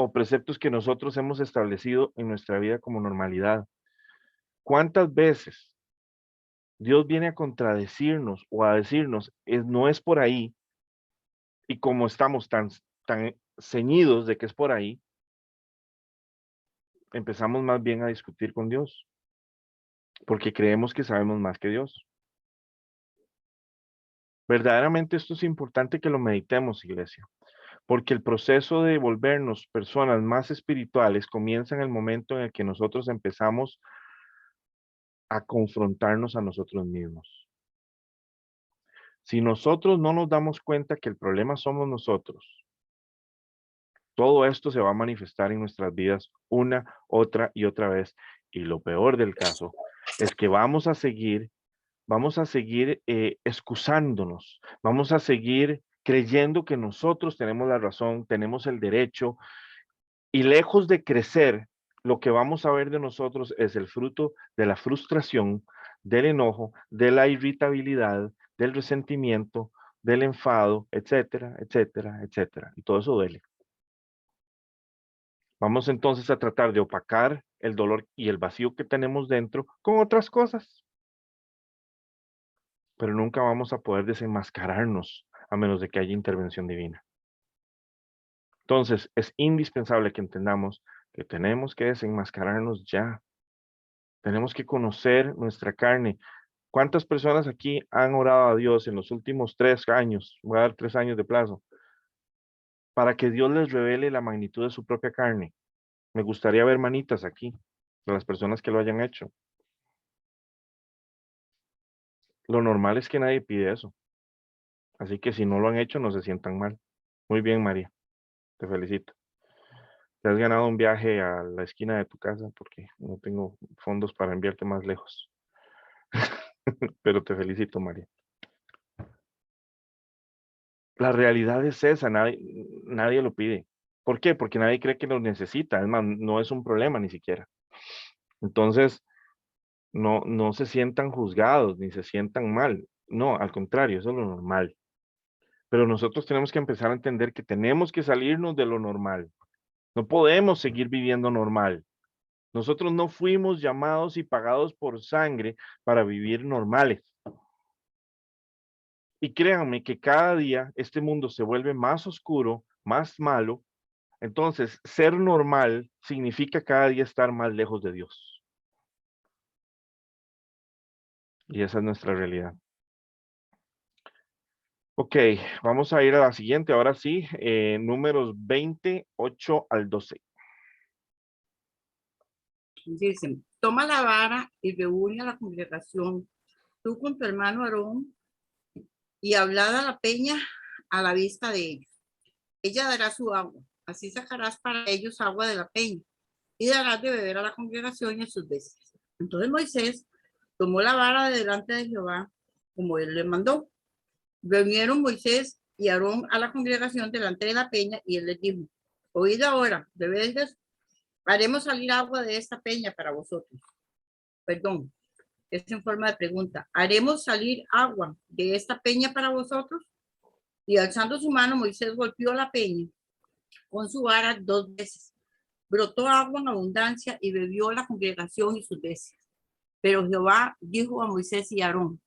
o preceptos que nosotros hemos establecido en nuestra vida como normalidad. ¿Cuántas veces Dios viene a contradecirnos o a decirnos, no es por ahí, y como estamos tan ceñidos de que es por ahí, empezamos más bien a discutir con Dios, porque creemos que sabemos más que Dios. Verdaderamente esto es importante que lo meditemos, iglesia, porque el proceso de volvernos personas más espirituales comienza en el momento en el que nosotros empezamos a confrontarnos a nosotros mismos. Si nosotros no nos damos cuenta que el problema somos nosotros, todo esto se va a manifestar en nuestras vidas una, otra y otra vez. Y lo peor del caso es que vamos a seguir excusándonos, vamos a seguir creyendo que nosotros tenemos la razón, tenemos el derecho, y lejos de crecer, lo que vamos a ver de nosotros es el fruto de la frustración, del enojo, de la irritabilidad, del resentimiento, del enfado, etcétera, etcétera, etcétera. Y todo eso duele. Vamos entonces a tratar de opacar el dolor y el vacío que tenemos dentro con otras cosas. Pero nunca vamos a poder desenmascararnos a menos de que haya intervención divina. Entonces, es indispensable que entendamos que tenemos que desenmascararnos ya. Tenemos que conocer nuestra carne. ¿Cuántas personas aquí han orado a Dios en los últimos 3 años? Voy a dar 3 años de plazo. Para que Dios les revele la magnitud de su propia carne. Me gustaría ver manitas aquí, de las personas que lo hayan hecho. Lo normal es que nadie pide eso. Así que si no lo han hecho, no se sientan mal. Muy bien, María. Te felicito. Te has ganado un viaje a la esquina de tu casa porque no tengo fondos para enviarte más lejos. Pero te felicito, María. La realidad es esa, nadie lo pide. ¿Por qué? Porque nadie cree que lo necesita. Es más, no es un problema ni siquiera. Entonces, no se sientan juzgados ni se sientan mal. No, al contrario, eso es lo normal. Pero nosotros tenemos que empezar a entender que tenemos que salirnos de lo normal. No podemos seguir viviendo normal. Nosotros no fuimos llamados y pagados por sangre para vivir normales. Y créanme que cada día este mundo se vuelve más oscuro, más malo. Entonces, ser normal significa cada día estar más lejos de Dios. Y esa es nuestra realidad. Ok, vamos a ir a la siguiente. Ahora sí, números 28 al 12. Dicen, toma la vara y reúne a la congregación, tú con tu hermano Aarón, y hablad a la peña a la vista de ellos. Ella dará su agua, así sacarás para ellos agua de la peña, y darás de beber a la congregación y a sus bestias. Entonces Moisés tomó la vara de delante de Jehová, como él le mandó. Reunieron Moisés y Aarón a la congregación delante de la peña, y él les dijo, oíd ahora, rebeldes, haremos salir agua de esta peña para vosotros. Perdón, es en forma de pregunta. ¿Haremos salir agua de esta peña para vosotros? Y alzando su mano, Moisés golpeó la peña con su vara 2 veces. Brotó agua en abundancia y bebió la congregación y sus bestias. Pero Jehová dijo a Moisés y a Aarón,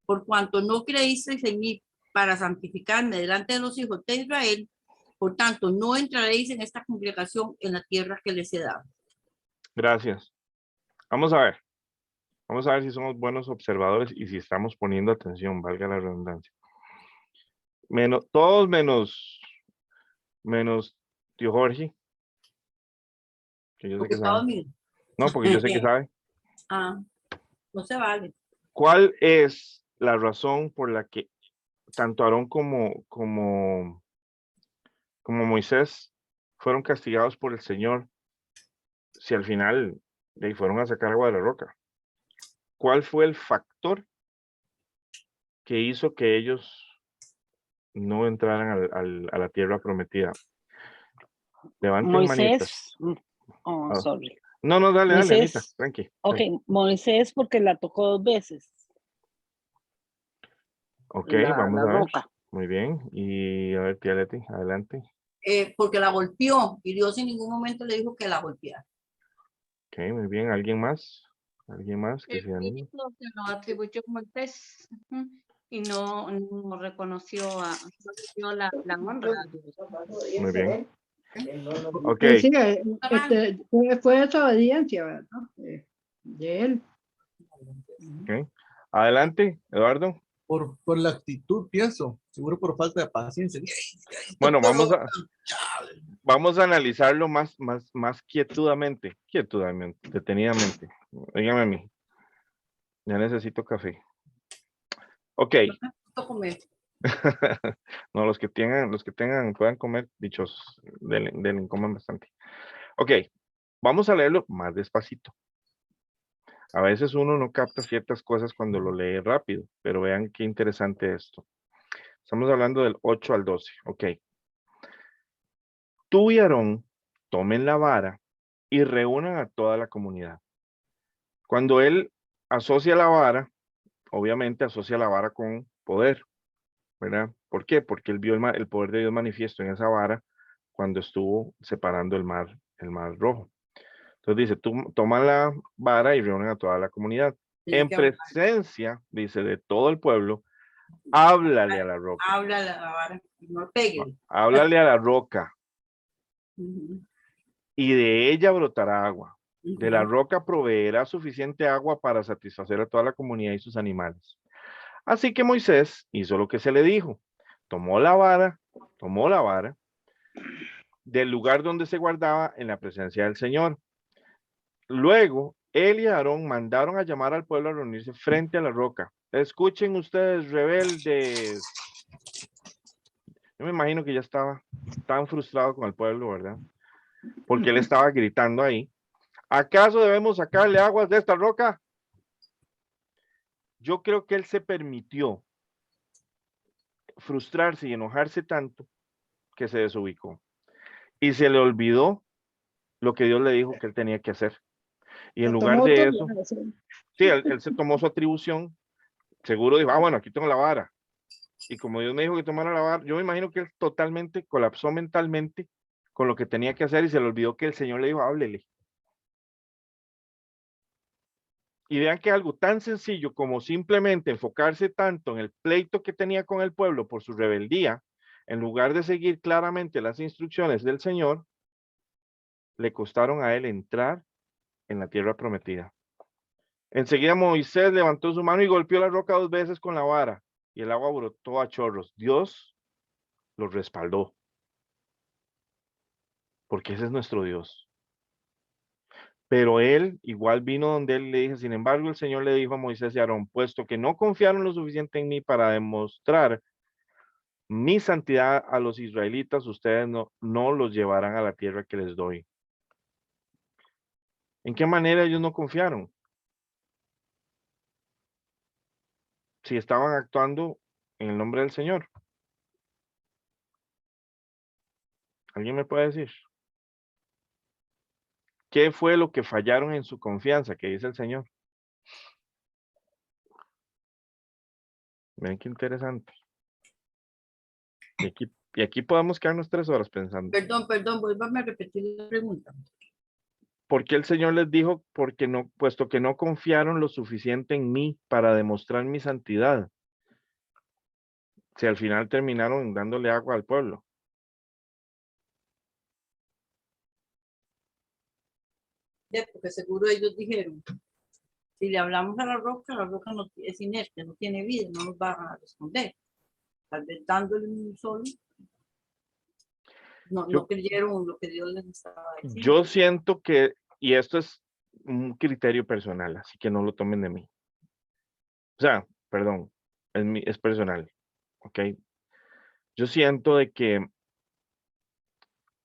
por cuanto no creísteis en mí para santificarme delante de los hijos de Israel, por tanto no entraréis en esta congregación en la tierra que les he dado. Gracias. Vamos a ver. Vamos a ver si somos buenos observadores y si estamos poniendo atención, valga la redundancia. Todos menos tío Jorge, que yo sé que sabe. No, porque yo sé que sabe. No se vale. ¿Cuál es la razón por la que tanto Aarón como Moisés fueron castigados por el Señor si al final le fueron a sacar agua de la roca? ¿Cuál fue el factor que hizo que ellos no entraran a la tierra prometida? Levanten manitas. Moisés, oh, Ah. sorry. No, dale, Anita, Moisés, tranqui. ok, Moisés porque la tocó 2 veces. Ok, la vamos a ver. roca. Muy bien. Y a ver, tía Leti, adelante. porque la golpeó y Dios en ningún momento le dijo que la golpeara. Ok, muy bien. ¿Alguien más? ¿Alguien más que El se anime? mismo se lo atribuyó Moisés, ujú, y no reconoció no le dio la honra a Dios. Muy bien. Ok, Sí, fue desobediencia, ¿verdad? De él. ok. Adelante, Eduardo. Por la actitud, pienso, seguro por falta de paciencia. Bueno, vamos a analizarlo más quietudamente, detenidamente. Dígame a mí. Ya necesito café. Ok. No, los que tengan, puedan comer, dichosos, del coman bastante. Ok, vamos a leerlo más despacito. A veces uno no capta ciertas cosas cuando lo lee rápido, pero vean qué interesante esto. Estamos hablando del 8 al 12, ok. Tú y Aarón tomen la vara y reúnan a toda la comunidad. Cuando él asocia la vara, obviamente asocia la vara con poder, ¿verdad? ¿Por qué? Porque él vio el poder de Dios manifiesto en esa vara cuando estuvo separando el mar rojo. Entonces dice, tú toma la vara y reúnen a toda la comunidad. En presencia, dice, de todo el pueblo, háblale a la roca. Háblale a la vara, no pegue. Háblale a la roca Ujú, y de ella brotará agua. De la ujú. roca proveerá suficiente agua para satisfacer a toda la comunidad y sus animales. Así que Moisés hizo lo que se le dijo. Tomó la vara del lugar donde se guardaba en la presencia del Señor. Luego, él y Aarón mandaron a llamar al pueblo a reunirse frente a la roca. Escuchen ustedes, rebeldes. Yo me imagino que ya estaba tan frustrado con el pueblo, ¿verdad? Porque él estaba gritando ahí. ¿Acaso debemos sacarle aguas de esta roca? Yo creo que él se permitió frustrarse y enojarse tanto que se desubicó. Y se le olvidó lo que Dios le dijo que él tenía que hacer. Y en Se lugar tomó de autoridad, eso, sí. sí, él se tomó su atribución. Seguro dijo, bueno, aquí tengo la vara. Y como Dios me dijo que tomara la vara, yo me imagino que él totalmente colapsó mentalmente con lo que tenía que hacer y se le olvidó que el Señor le dijo, háblele. Y vean que algo tan sencillo como simplemente enfocarse tanto en el pleito que tenía con el pueblo por su rebeldía, en lugar de seguir claramente las instrucciones del Señor, le costaron a él entrar en la tierra prometida. Enseguida Moisés levantó su mano y golpeó la roca 2 veces con la vara, y el agua brotó a chorros. Dios lo respaldó, porque ese es nuestro Dios. Pero él igual vino donde él le dijo, sin embargo, el Señor le dijo a Moisés y a Aarón, puesto que no confiaron lo suficiente en mí para demostrar mi santidad a los israelitas, ustedes no los llevarán a la tierra que les doy. ¿En qué manera ellos no confiaron? Si estaban actuando en el nombre del Señor. ¿Alguien me puede decir? ¿Qué fue lo que fallaron en su confianza, que dice el Señor? Ven qué interesante. Y aquí podemos quedarnos 3 horas pensando. Perdón, vuélvame a repetir la pregunta. ¿Por qué el Señor les dijo? Porque no, puesto que no confiaron lo suficiente en mí para demostrar mi santidad. Si al final terminaron dándole agua al pueblo. Porque seguro ellos dijeron, si le hablamos a la roca no, es inerte, no tiene vida, no nos va a responder. Tal vez dándole un solo, no creyeron lo que Dios les estaba diciendo. Yo siento que, y esto es un criterio personal, así que no lo tomen de mí. O sea, perdón, es personal, ¿ok? Yo siento de que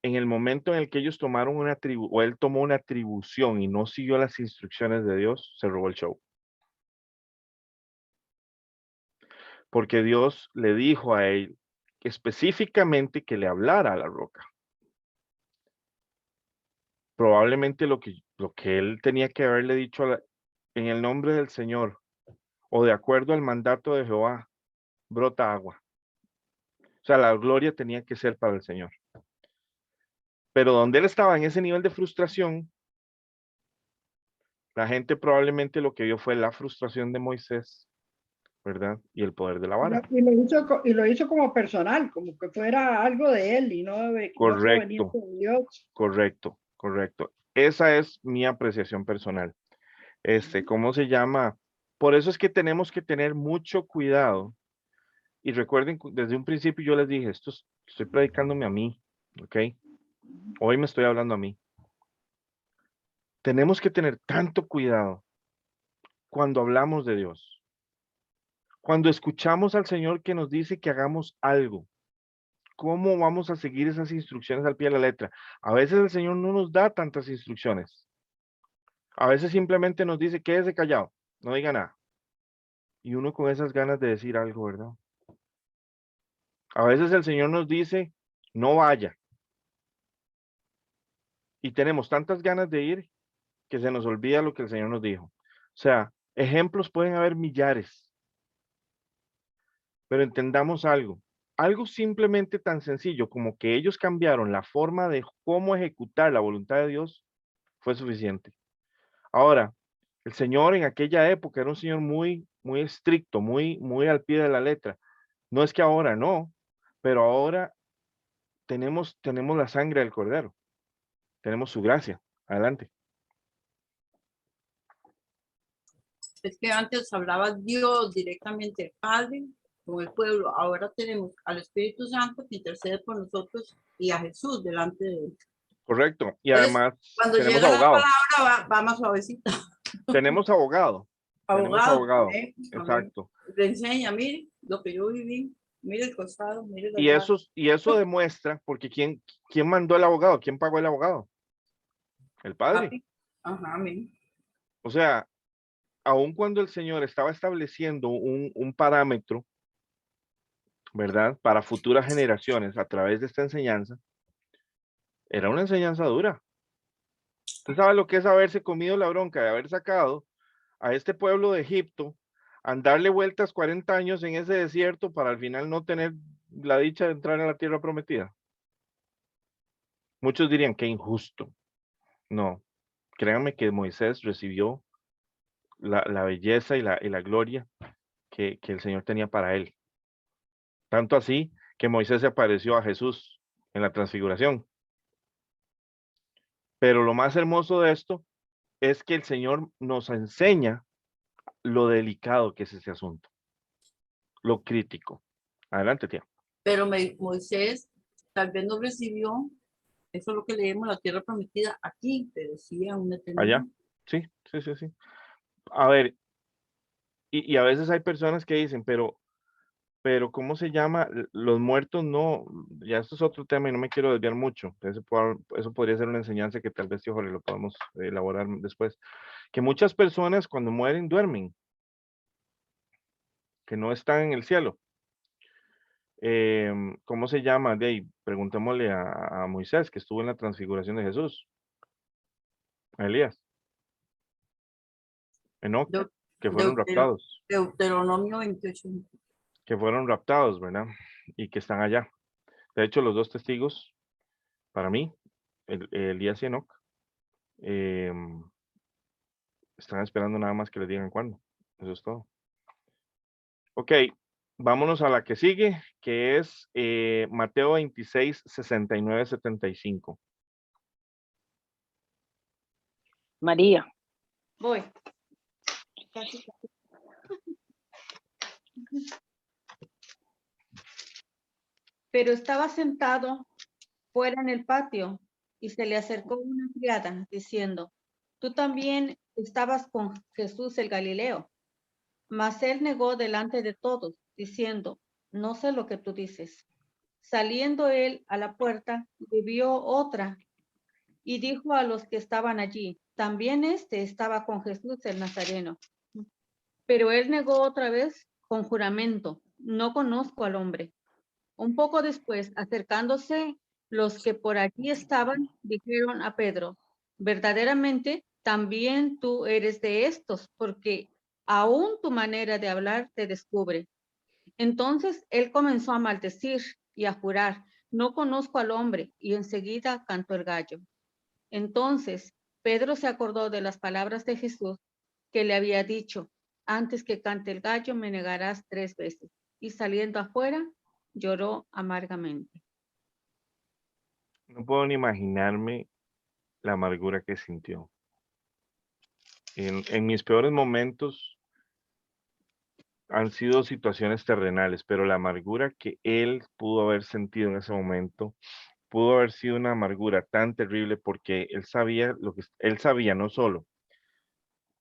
en el momento en el que ellos tomaron o él tomó una atribución y no siguió las instrucciones de Dios, se robó el show. Porque Dios le dijo a él específicamente que le hablara a la roca. Probablemente lo que él tenía que haberle dicho en el nombre del Señor o de acuerdo al mandato de Jehová, brota agua. O sea, la gloria tenía que ser para el Señor. Pero donde él estaba en ese nivel de frustración, la gente probablemente lo que vio fue la frustración de Moisés, ¿verdad? Y el poder de la vara. Y lo hizo como personal, como que fuera algo de él y no proveniente Correcto, de Dios. correcto, correcto. Esa es mi apreciación personal. ¿Cómo se llama? Por eso es que tenemos que tener mucho cuidado. Y recuerden, desde un principio yo les dije, estoy predicándome a mí, ¿ok? Hoy me estoy hablando a mí. Tenemos que tener tanto cuidado cuando hablamos de Dios. Cuando escuchamos al Señor que nos dice que hagamos algo, ¿cómo vamos a seguir esas instrucciones al pie de la letra? A veces el Señor no nos da tantas instrucciones. A veces simplemente nos dice, quédese callado, no diga nada. Y uno con esas ganas de decir algo, ¿verdad? A veces el Señor nos dice, no vaya. Y tenemos tantas ganas de ir que se nos olvida lo que el Señor nos dijo. O sea, ejemplos pueden haber millares. Pero entendamos algo. Algo simplemente tan sencillo como que ellos cambiaron la forma de cómo ejecutar la voluntad de Dios fue suficiente. Ahora, el Señor en aquella época era un Señor muy, muy estricto, muy al pie de la letra. No es que ahora no, pero ahora tenemos la sangre del Cordero. Tenemos su gracia. Adelante. Es que antes hablaba Dios directamente, el Padre, con el pueblo. Ahora tenemos al Espíritu Santo que intercede por nosotros y a Jesús delante de él. Correcto. Y Entonces, además cuando tenemos llega la abogado. palabra, va más suavecita. Tenemos abogado. Tenemos Abogado, abogado. amén, amén. Exacto. Le enseña, mire lo que yo viví, mire el costado, mire los Y eso demuestra, porque ¿quién mandó el abogado? ¿Quién pagó el abogado? El Padre. papi. Ajá, amén. O sea, aun cuando el Señor estaba estableciendo un parámetro, ¿verdad? Para futuras generaciones a través de esta enseñanza, era una enseñanza dura. Usted sabe lo que es haberse comido la bronca de haber sacado a este pueblo de Egipto, darle vueltas 40 años en ese desierto para al final no tener la dicha de entrar en la tierra prometida. Muchos dirían que injusto. No, créanme que Moisés recibió la belleza y la gloria que el Señor tenía para él. Tanto así que Moisés se apareció a Jesús en la transfiguración. Pero lo más hermoso de esto es que el Señor nos enseña lo delicado que es ese asunto, lo crítico. Adelante, tía. Pero Moisés tal vez no recibió, eso es lo que leemos, la tierra prometida aquí, te decía una eternidad. Allá. Sí. A ver, y a veces hay personas que dicen, pero ¿cómo se llama? Los muertos no, ya esto es otro tema y no me quiero desviar mucho. Eso podría ser una enseñanza que tal vez, tío Jorge, lo podemos elaborar después. Que muchas personas cuando mueren duermen, que no están en el cielo. ¿Cómo se llama? De ahí, preguntémosle a Moisés, que estuvo en la transfiguración de Jesús. A Elías. Enoc, que fueron raptados. Deuteronomio 28. Que fueron raptados, ¿verdad? Y que están allá. De hecho, los dos testigos, para mí, Elías y Enoc, están esperando nada más que les digan cuándo. Eso es todo. Ok, vámonos a la que sigue, que es Mateo 26, 69, 75. María. Voy. Pero estaba sentado fuera en el patio y se le acercó una criada diciendo, tú también estabas con Jesús el Galileo. Mas él negó delante de todos, diciendo, no sé lo que tú dices. Saliendo él a la puerta, le vio otra y dijo a los que estaban allí, también este estaba con Jesús el Nazareno. Pero él negó otra vez con juramento, no conozco al hombre. Un poco después, acercándose los que por allí estaban, dijeron a Pedro, verdaderamente también tú eres de estos, porque aún tu manera de hablar te descubre. Entonces él comenzó a maldecir y a jurar, no conozco al hombre, y enseguida cantó el gallo. Entonces Pedro se acordó de las palabras de Jesús que le había dicho, antes que cante el gallo me negarás 3 veces. Y saliendo afuera, lloró amargamente. No puedo ni imaginarme la amargura que sintió. En mis peores momentos han sido situaciones terrenales, pero la amargura que él pudo haber sentido en ese momento pudo haber sido una amargura tan terrible porque él sabía lo que él sabía, no solo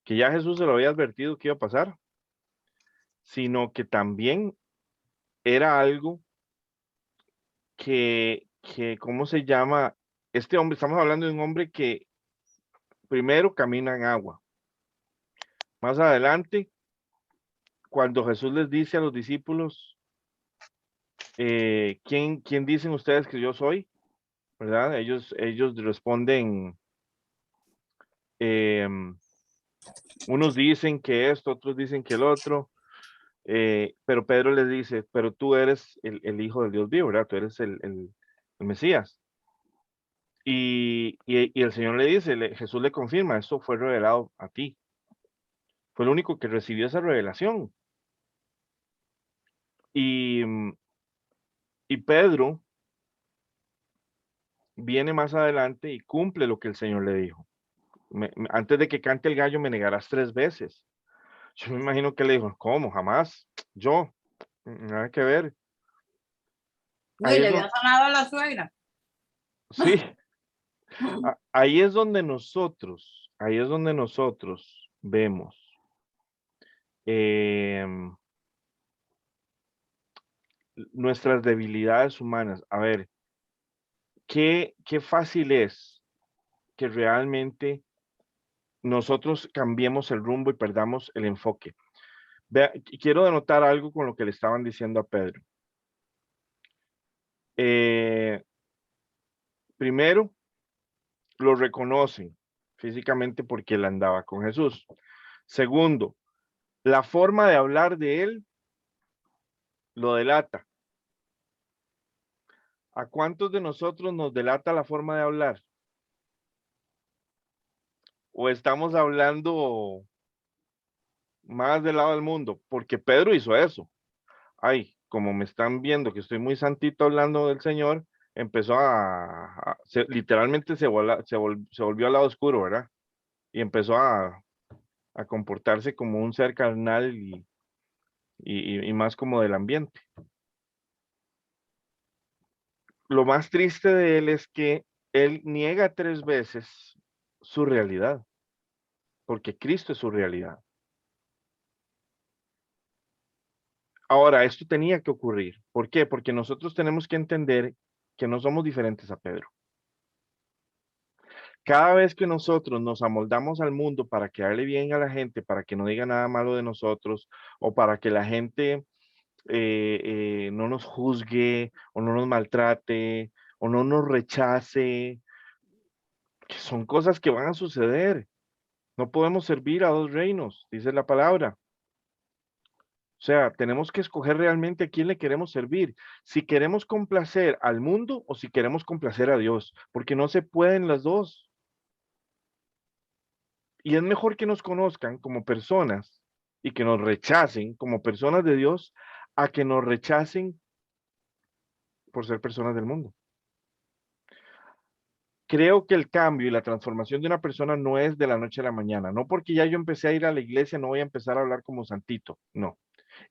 que ya Jesús se lo había advertido que iba a pasar, sino que también era algo ¿cómo se llama? Este hombre, estamos hablando de un hombre que primero camina en agua. Más adelante, cuando Jesús les dice a los discípulos, ¿quién dicen ustedes que yo soy? ¿Verdad? Ellos responden, unos dicen que esto, otros dicen que el otro, pero Pedro les dice, pero tú eres el Hijo del Dios vivo, ¿verdad? Tú eres el Mesías. Y el Señor le dice, Jesús le confirma, esto fue revelado a ti. Fue el único que recibió esa revelación. Y, y Pedro viene más adelante y cumple lo que el Señor le dijo. Antes de que cante el gallo me negarás 3 veces. Yo me imagino que le dijo, ¿cómo? Jamás. Yo, nada que ver. No, Ahí y le es había sonado a la suegra. sí, ahí es donde nosotros vemos nuestras debilidades humanas. A ver, qué fácil es que realmente nosotros cambiemos el rumbo y perdamos el enfoque. Vea, quiero denotar algo con lo que le estaban diciendo a Pedro. Primero, lo reconocen físicamente porque él andaba con Jesús. Segundo, la forma de hablar de él lo delata. ¿A cuántos de nosotros nos delata la forma de hablar? ¿O estamos hablando más del lado del mundo? Porque Pedro hizo eso. Ay, como me están viendo que estoy muy santito hablando del Señor, empezó literalmente se volvió al lado oscuro, ¿verdad? Y empezó a comportarse como un ser carnal y más como del ambiente. Lo más triste de él es que él niega 3 veces su realidad, porque Cristo es su realidad. Ahora, esto tenía que ocurrir. ¿Por qué? Porque nosotros tenemos que entender que no somos diferentes a Pedro. Cada vez que nosotros nos amoldamos al mundo para quedarle bien a la gente, para que no diga nada malo de nosotros, o para que la gente no nos juzgue, o no nos maltrate, o no nos rechace, que son cosas que van a suceder. No podemos servir a 2 reinos, dice la palabra. O sea, tenemos que escoger realmente a quién le queremos servir. Si queremos complacer al mundo o si queremos complacer a Dios, porque no se pueden las dos. Y es mejor que nos conozcan como personas y que nos rechacen como personas de Dios a que nos rechacen por ser personas del mundo. Creo que el cambio y la transformación de una persona no es de la noche a la mañana. No porque ya yo empecé a ir a la iglesia, no voy a empezar a hablar como santito. No.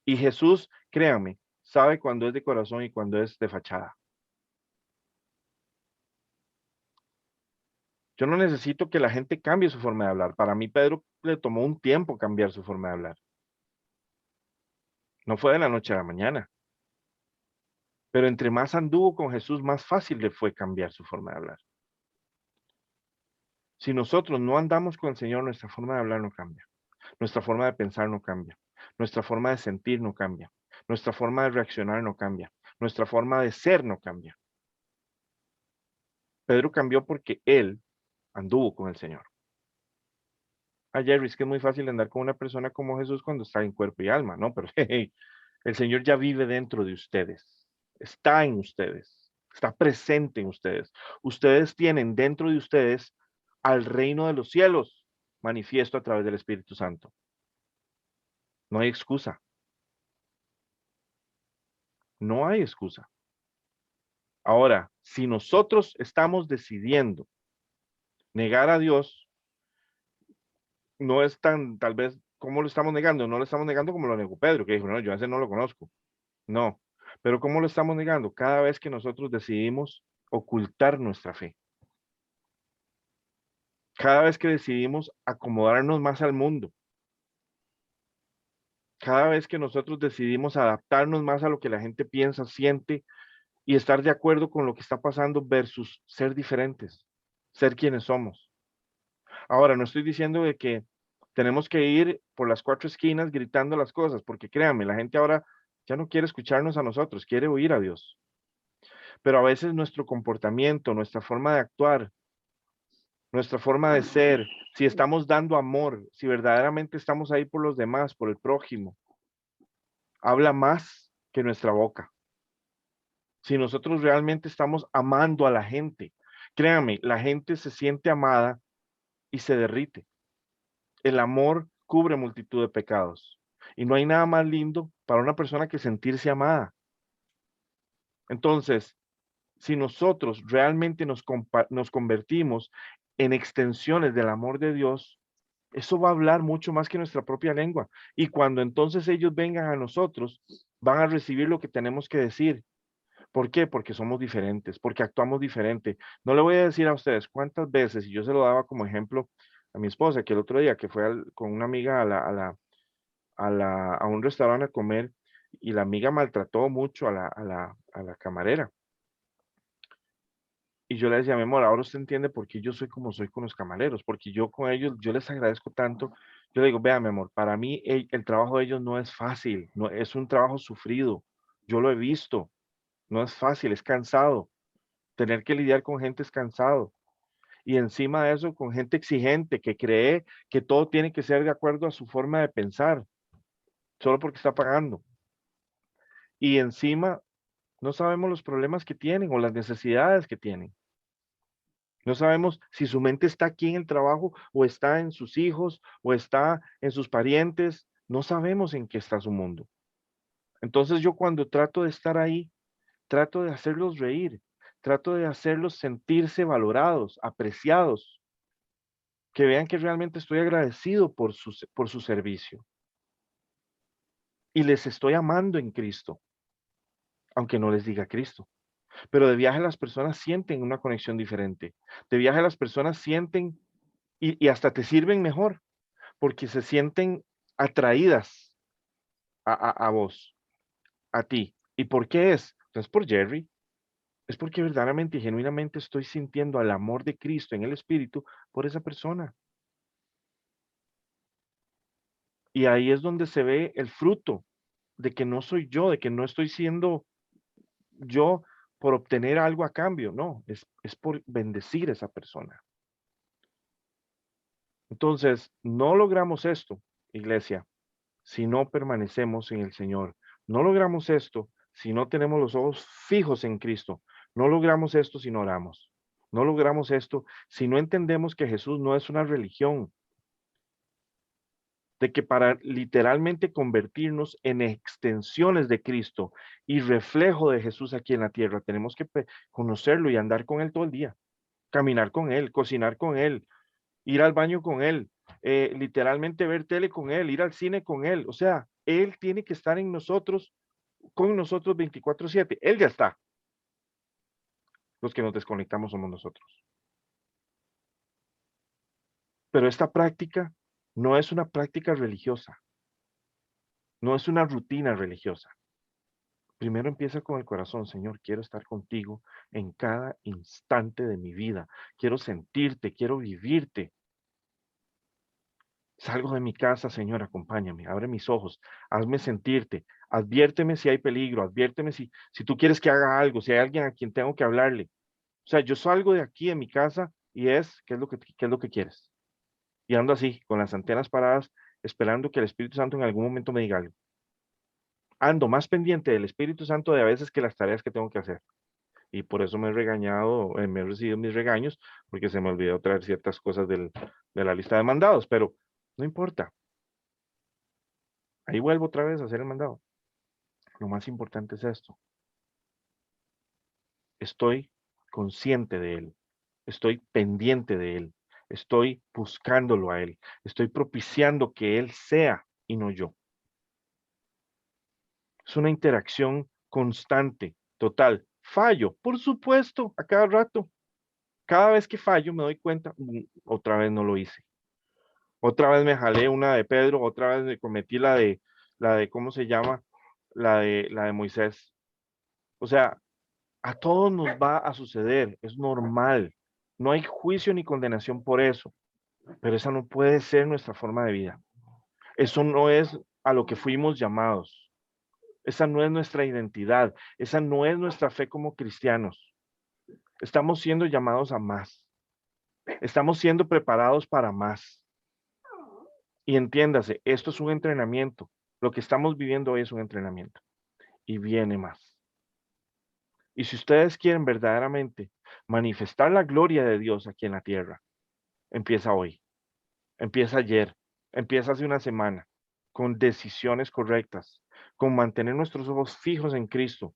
Y Jesús, créame, sabe cuándo es de corazón y cuándo es de fachada. Yo no necesito que la gente cambie su forma de hablar. Para mí, Pedro le tomó un tiempo cambiar su forma de hablar. No fue de la noche a la mañana. Pero entre más anduvo con Jesús, más fácil le fue cambiar su forma de hablar. Si nosotros no andamos con el Señor, nuestra forma de hablar no cambia. Nuestra forma de pensar no cambia. Nuestra forma de sentir no cambia. Nuestra forma de reaccionar no cambia. Nuestra forma de ser no cambia. Pedro cambió porque él anduvo con el Señor. A Jerry, es que es muy fácil andar con una persona como Jesús cuando está en cuerpo y alma, ¿no? Pero hey, el Señor ya vive dentro de ustedes. Está en ustedes. está presente en ustedes. Ustedes tienen dentro de ustedes al reino de los cielos manifiesto a través del Espíritu Santo. No hay excusa. No hay excusa. Ahora, si nosotros estamos decidiendo negar a Dios, no es tan, tal vez, ¿cómo lo estamos negando? No lo estamos negando como lo negó Pedro, que dijo, no, yo a ese no lo conozco. No, pero ¿cómo lo estamos negando? Cada vez que nosotros decidimos ocultar nuestra fe. Cada vez que decidimos acomodarnos más al mundo. Cada vez que nosotros decidimos adaptarnos más a lo que la gente piensa, siente y estar de acuerdo con lo que está pasando versus ser diferentes, ser quienes somos. Ahora, no estoy diciendo de que tenemos que ir por las 4 esquinas gritando las cosas, porque créanme, la gente ahora ya no quiere escucharnos a nosotros, quiere oír a Dios. Pero a veces nuestro comportamiento, nuestra forma de actuar, nuestra forma de ser, si estamos dando amor, si verdaderamente estamos ahí por los demás, por el prójimo, habla más que nuestra boca. Si nosotros realmente estamos amando a la gente, créanme, la gente se siente amada y se derrite. El amor cubre multitud de pecados. Y no hay nada más lindo para una persona que sentirse amada. Entonces, si nosotros realmente nos convertimos en extensiones del amor de Dios, eso va a hablar mucho más que nuestra propia lengua. Y cuando entonces ellos vengan a nosotros, van a recibir lo que tenemos que decir. ¿Por qué? Porque somos diferentes, porque actuamos diferente. No le voy a decir a ustedes cuántas veces, y yo se lo daba como ejemplo a mi esposa, que el otro día que fue con una amiga a un restaurante a comer, y la amiga maltrató mucho a la camarera. Y yo le decía, mi amor, ahora usted entiende por qué yo soy como soy con los camareros, porque yo con ellos, yo les agradezco tanto. Yo le digo, vea, mi amor, para mí el trabajo de ellos no es fácil, no es un trabajo sufrido. Yo lo he visto, no es fácil, es cansado. Tener que lidiar con gente es cansado. Y encima de eso, con gente exigente que cree que todo tiene que ser de acuerdo a su forma de pensar, solo porque está pagando. Y encima no sabemos los problemas que tienen o las necesidades que tienen. No sabemos si su mente está aquí en el trabajo o está en sus hijos o está en sus parientes. No sabemos en qué está su mundo. Entonces yo cuando trato de estar ahí, trato de hacerlos reír, trato de hacerlos sentirse valorados, apreciados, que vean que realmente estoy agradecido por su servicio y les estoy amando en Cristo, aunque no les diga Cristo. Pero de viaje las personas sienten una conexión diferente. De viaje las personas sienten y hasta te sirven mejor porque se sienten atraídas a vos, a ti. ¿Y por qué es? No es por Jerry, es porque verdaderamente y genuinamente estoy sintiendo el amor de Cristo en el Espíritu por esa persona. Y ahí es donde se ve el fruto de que no soy yo, de que no estoy siendo yo por obtener algo a cambio, no, es por bendecir a esa persona. Entonces, no logramos esto, iglesia, si no permanecemos en el Señor. No logramos esto si no tenemos los ojos fijos en Cristo. No logramos esto si no oramos. No logramos esto si no entendemos que Jesús no es una religión, de que para literalmente convertirnos en extensiones de Cristo y reflejo de Jesús aquí en la tierra, tenemos que conocerlo y andar con Él todo el día, caminar con Él, cocinar con Él, ir al baño con Él, literalmente ver tele con Él, ir al cine con Él. O sea, Él tiene que estar en nosotros, con nosotros 24/7. Él ya está. Los que nos desconectamos somos nosotros. Pero esta práctica no es una práctica religiosa, no es una rutina religiosa. Primero empieza con el corazón, Señor, quiero estar contigo en cada instante de mi vida. Quiero sentirte, quiero vivirte. Salgo de mi casa, Señor, acompáñame, abre mis ojos, hazme sentirte, adviérteme si hay peligro, adviérteme si tú quieres que haga algo, si hay alguien a quien tengo que hablarle. O sea, yo salgo de aquí, de mi casa, y ¿qué es lo que quieres? Y ando así, con las antenas paradas, esperando que el Espíritu Santo en algún momento me diga algo. Ando más pendiente del Espíritu Santo de a veces que las tareas que tengo que hacer. y por eso me he regañado, me he recibido mis regaños, porque se me olvidó traer ciertas cosas de la lista de mandados, pero no importa. Ahí vuelvo otra vez a hacer el mandado. Lo más importante es esto. Estoy consciente de Él. Estoy pendiente de Él. Estoy buscándolo a Él. Estoy propiciando que Él sea y no yo. Es una interacción constante, total. Fallo, por supuesto, a cada rato. Cada vez que fallo me doy cuenta, otra vez no lo hice. Otra vez me jalé una de Pedro, otra vez me cometí la de, ¿cómo se llama? La de Moisés. O sea, a todos nos va a suceder, es normal. No hay juicio ni condenación por eso, pero esa no puede ser nuestra forma de vida. Eso no es a lo que fuimos llamados. Esa no es nuestra identidad. Esa no es nuestra fe como cristianos. Estamos siendo llamados a más. Estamos siendo preparados para más. Y entiéndase, esto es un entrenamiento. Lo que estamos viviendo hoy es un entrenamiento. Y viene más. Y si ustedes quieren verdaderamente manifestar la gloria de Dios aquí en la tierra, empieza hoy, empieza ayer, empieza hace una semana, con decisiones correctas, con mantener nuestros ojos fijos en Cristo,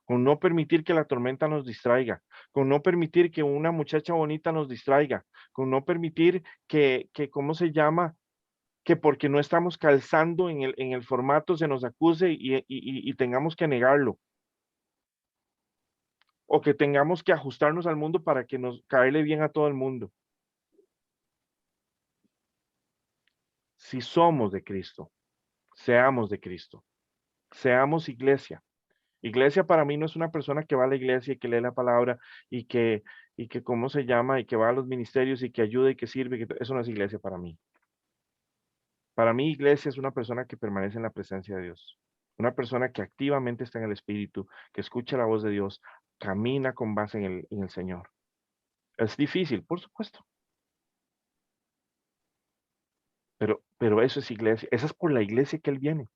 con no permitir que la tormenta nos distraiga, con no permitir que una muchacha bonita nos distraiga, con no permitir que ¿cómo se llama? Que porque no estamos calzando en el formato se nos acuse y tengamos que negarlo. O que tengamos que ajustarnos al mundo para que nos caerle bien a todo el mundo. Si somos de Cristo, seamos de Cristo, seamos iglesia. Iglesia para mí no es una persona que va a la iglesia y que lee la palabra y que ¿cómo se llama? Y que va a los ministerios y que ayuda y que sirve. Eso no es iglesia para mí. Para mí iglesia es una persona que permanece en la presencia de Dios. Una persona que activamente está en el Espíritu, que escucha la voz de Dios, camina con base en el Señor. Es difícil, por supuesto. Pero eso es iglesia. Esa es por la iglesia que Él viene.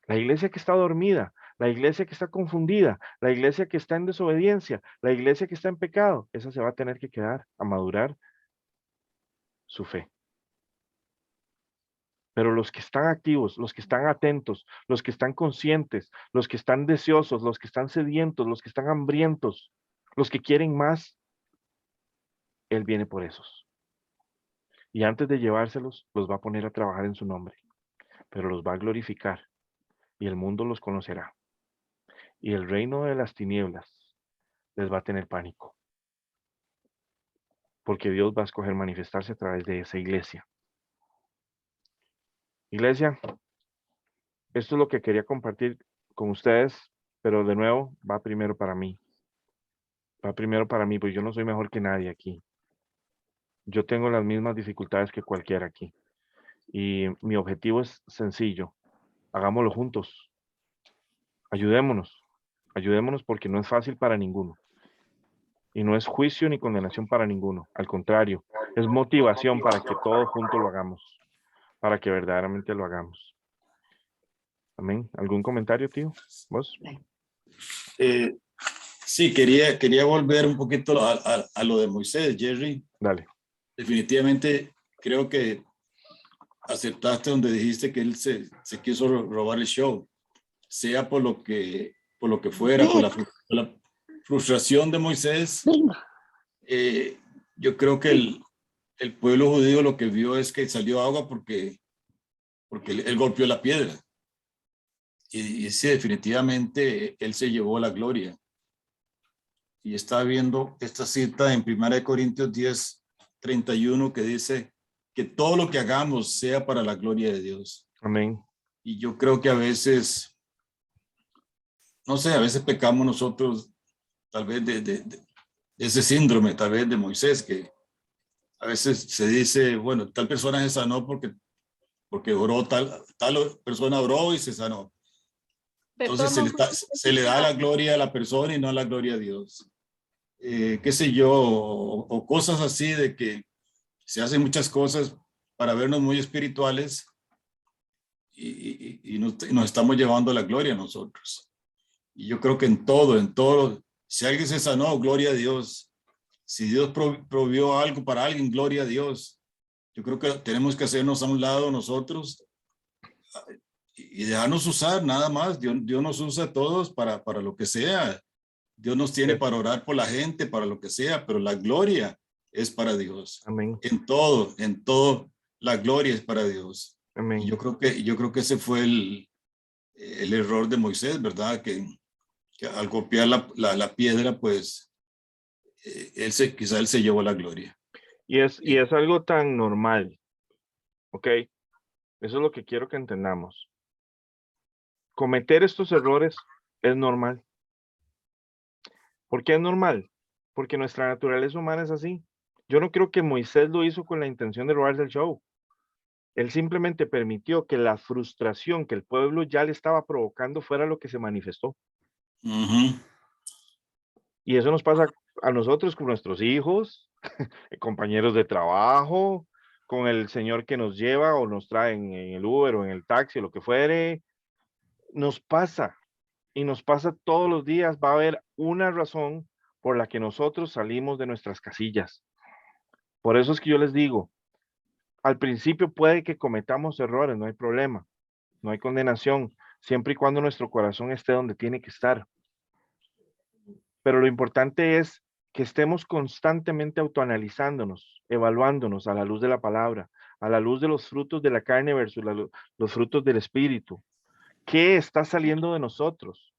La iglesia que está dormida, la iglesia que está confundida, la iglesia que está en desobediencia, la iglesia que está en pecado, esa se va a tener que quedar a madurar su fe. Pero los que están activos, los que están atentos, los que están conscientes, los que están deseosos, los que están sedientos, los que están hambrientos, los que quieren más, Él viene por esos. Y antes de llevárselos, los va a poner a trabajar en su nombre, pero los va a glorificar y el mundo los conocerá. Y el reino de las tinieblas les va a tener pánico. Porque Dios va a escoger manifestarse a través de esa iglesia. Iglesia, esto es lo que quería compartir con ustedes, pero de nuevo va primero para mí. Va primero para mí, pues yo no soy mejor que nadie aquí. Yo tengo las mismas dificultades que cualquiera aquí. Y mi objetivo es sencillo. Hagámoslo juntos. Ayudémonos. Ayudémonos porque no es fácil para ninguno. Y no es juicio ni condenación para ninguno. Al contrario, es motivación para que todos juntos lo hagamos. Para que verdaderamente lo hagamos. Amén. ¿Algún comentario, tío? ¿Vos? Sí, quería volver un poquito a lo de Moisés, Jerry. Dale. Definitivamente creo que aceptaste donde dijiste que él se quiso robar el show, sea por lo que fuera, por la frustración de Moisés. Yo creo que el pueblo judío lo que vio es que salió agua porque él golpeó la piedra. Y sí, definitivamente él se llevó la gloria. Y está viendo esta cita en 1 Corintios 10:31 que dice que todo lo que hagamos sea para la gloria de Dios. Amén. Y yo creo que a veces, no sé, a veces pecamos nosotros tal vez de ese síndrome, tal vez de Moisés, que a veces se dice, bueno, tal persona se sanó porque oró, tal persona oró y se sanó. Entonces se le da la gloria a la persona y no la gloria a Dios. Qué sé yo, o cosas así de que se hacen muchas cosas para vernos muy espirituales y nos estamos llevando la gloria a nosotros. Y yo creo que en todo Si alguien se sanó, gloria a Dios. Si Dios provió algo para alguien, gloria a Dios. Yo creo que tenemos que hacernos a un lado nosotros y dejarnos usar nada más. Dios nos usa a todos para lo que sea. Dios nos tiene para orar por la gente, para lo que sea, pero la gloria es para Dios. Amén. En todo, la gloria es para Dios. Amén. Y yo creo que ese fue el error de Moisés, ¿verdad? Que al golpear la piedra, pues, quizá él se llevó la gloria. Y es algo tan normal, ¿ok? Eso es lo que quiero que entendamos. Cometer estos errores es normal. ¿Por qué es normal? Porque nuestra naturaleza humana es así. Yo no creo que Moisés lo hizo con la intención de robarse el show. Él simplemente permitió que la frustración que el pueblo ya le estaba provocando fuera lo que se manifestó. Uh-huh. Y eso nos pasa a nosotros con nuestros hijos, compañeros de trabajo, con el señor que nos lleva o nos trae en el Uber o en el taxi o lo que fuere. Nos pasa y nos pasa todos los días. Va a haber una razón por la que nosotros salimos de nuestras casillas. Por eso es que yo les digo, al principio puede que cometamos errores, no hay problema, no hay condenación, siempre y cuando nuestro corazón esté donde tiene que estar. Pero lo importante es que estemos constantemente autoanalizándonos, evaluándonos a la luz de la palabra, a la luz de los frutos de la carne versus los frutos del espíritu. ¿Qué está saliendo de nosotros?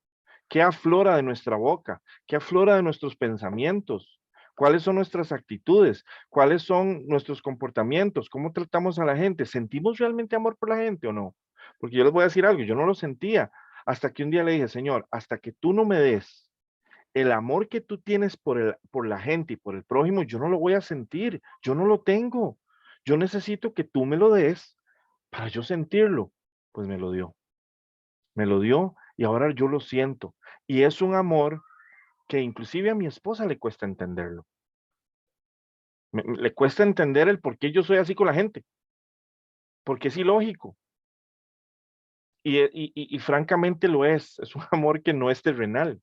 ¿Qué aflora de nuestra boca? ¿Qué aflora de nuestros pensamientos? ¿Cuáles son nuestras actitudes? ¿Cuáles son nuestros comportamientos? ¿Cómo tratamos a la gente? ¿Sentimos realmente amor por la gente o no? Porque yo les voy a decir algo, yo no lo sentía hasta que un día le dije, Señor, hasta que tú no me des el amor que tú tienes por la gente y por el prójimo, yo no lo voy a sentir, yo no lo tengo. Yo necesito que tú me lo des para yo sentirlo. Pues me lo dio y ahora yo lo siento. Y es un amor que inclusive a mi esposa le cuesta entenderlo. Le cuesta entender el por qué yo soy así con la gente, porque es ilógico. Y francamente lo es un amor que no es terrenal.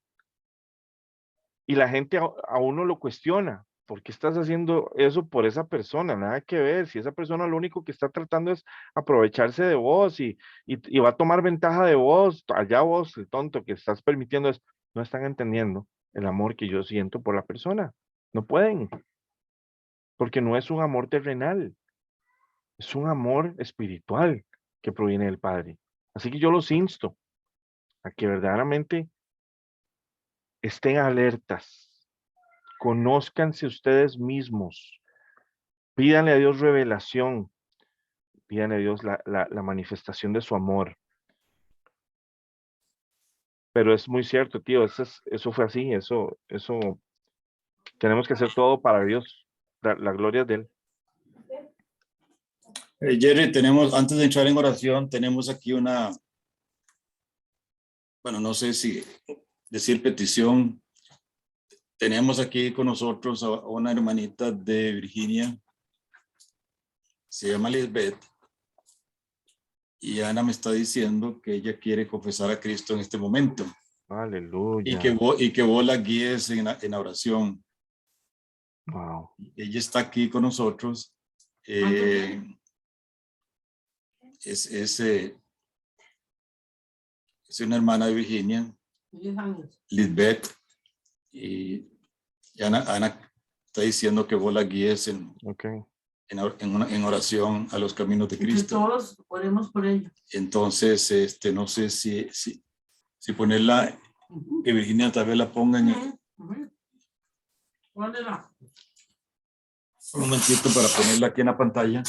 Y la gente a uno lo cuestiona. ¿Por qué estás haciendo eso por esa persona? Nada que ver. Si esa persona lo único que está tratando es aprovecharse de vos y va a tomar ventaja de vos, allá vos, el tonto que estás permitiendo es, no están entendiendo el amor que yo siento por la persona. No pueden. Porque no es un amor terrenal. Es un amor espiritual que proviene del Padre. Así que yo los insto a que verdaderamente estén alertas. Conózcanse ustedes mismos. Pídanle a Dios revelación. Pídanle a Dios la manifestación de su amor. Pero es muy cierto, tío. Eso fue así. Eso tenemos que hacer todo para Dios. La gloria de Él. Jerry, antes de entrar en oración, tenemos aquí bueno, no sé si decir petición. Tenemos aquí con nosotros a una hermanita de Virginia, se llama Lisbeth, y Ana me está diciendo que ella quiere confesar a Cristo en este momento. Aleluya. Y que vos la guíes en oración. Wow. Ella está aquí con nosotros. Es una hermana de Virginia, Lisbeth, y Ana está diciendo que vos la guíes en oración a los caminos de Cristo. Todos oremos por ella. Entonces, no sé si ponerla, que Virginia tal vez la ponga en Pónela. un momentito para ponerla aquí en la pantalla.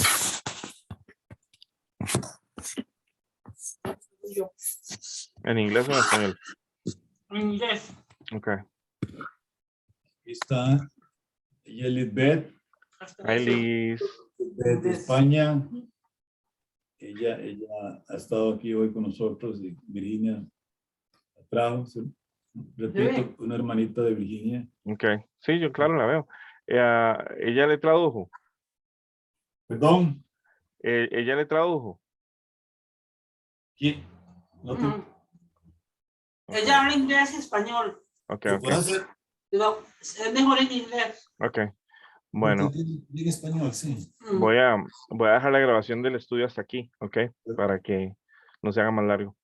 ¿En inglés o en español? En inglés. Ok. Aquí está. Ella es Lisbeth. Hi, Liz. De España. Ella ha estado aquí hoy con nosotros. Y Virginia la trajo. Repito, una hermanita de Virginia. Ok. Sí, yo claro la veo. Ella le tradujo. Perdón. Ella le tradujo. ¿Quién? No te... Ella habla inglés y español. Ok, ¿Lo ok. puedes hacer? Pero es mejor en inglés. Ok. Bueno, En español, sí. voy a dejar la grabación del estudio hasta aquí, ¿ok? Para que no se haga más largo.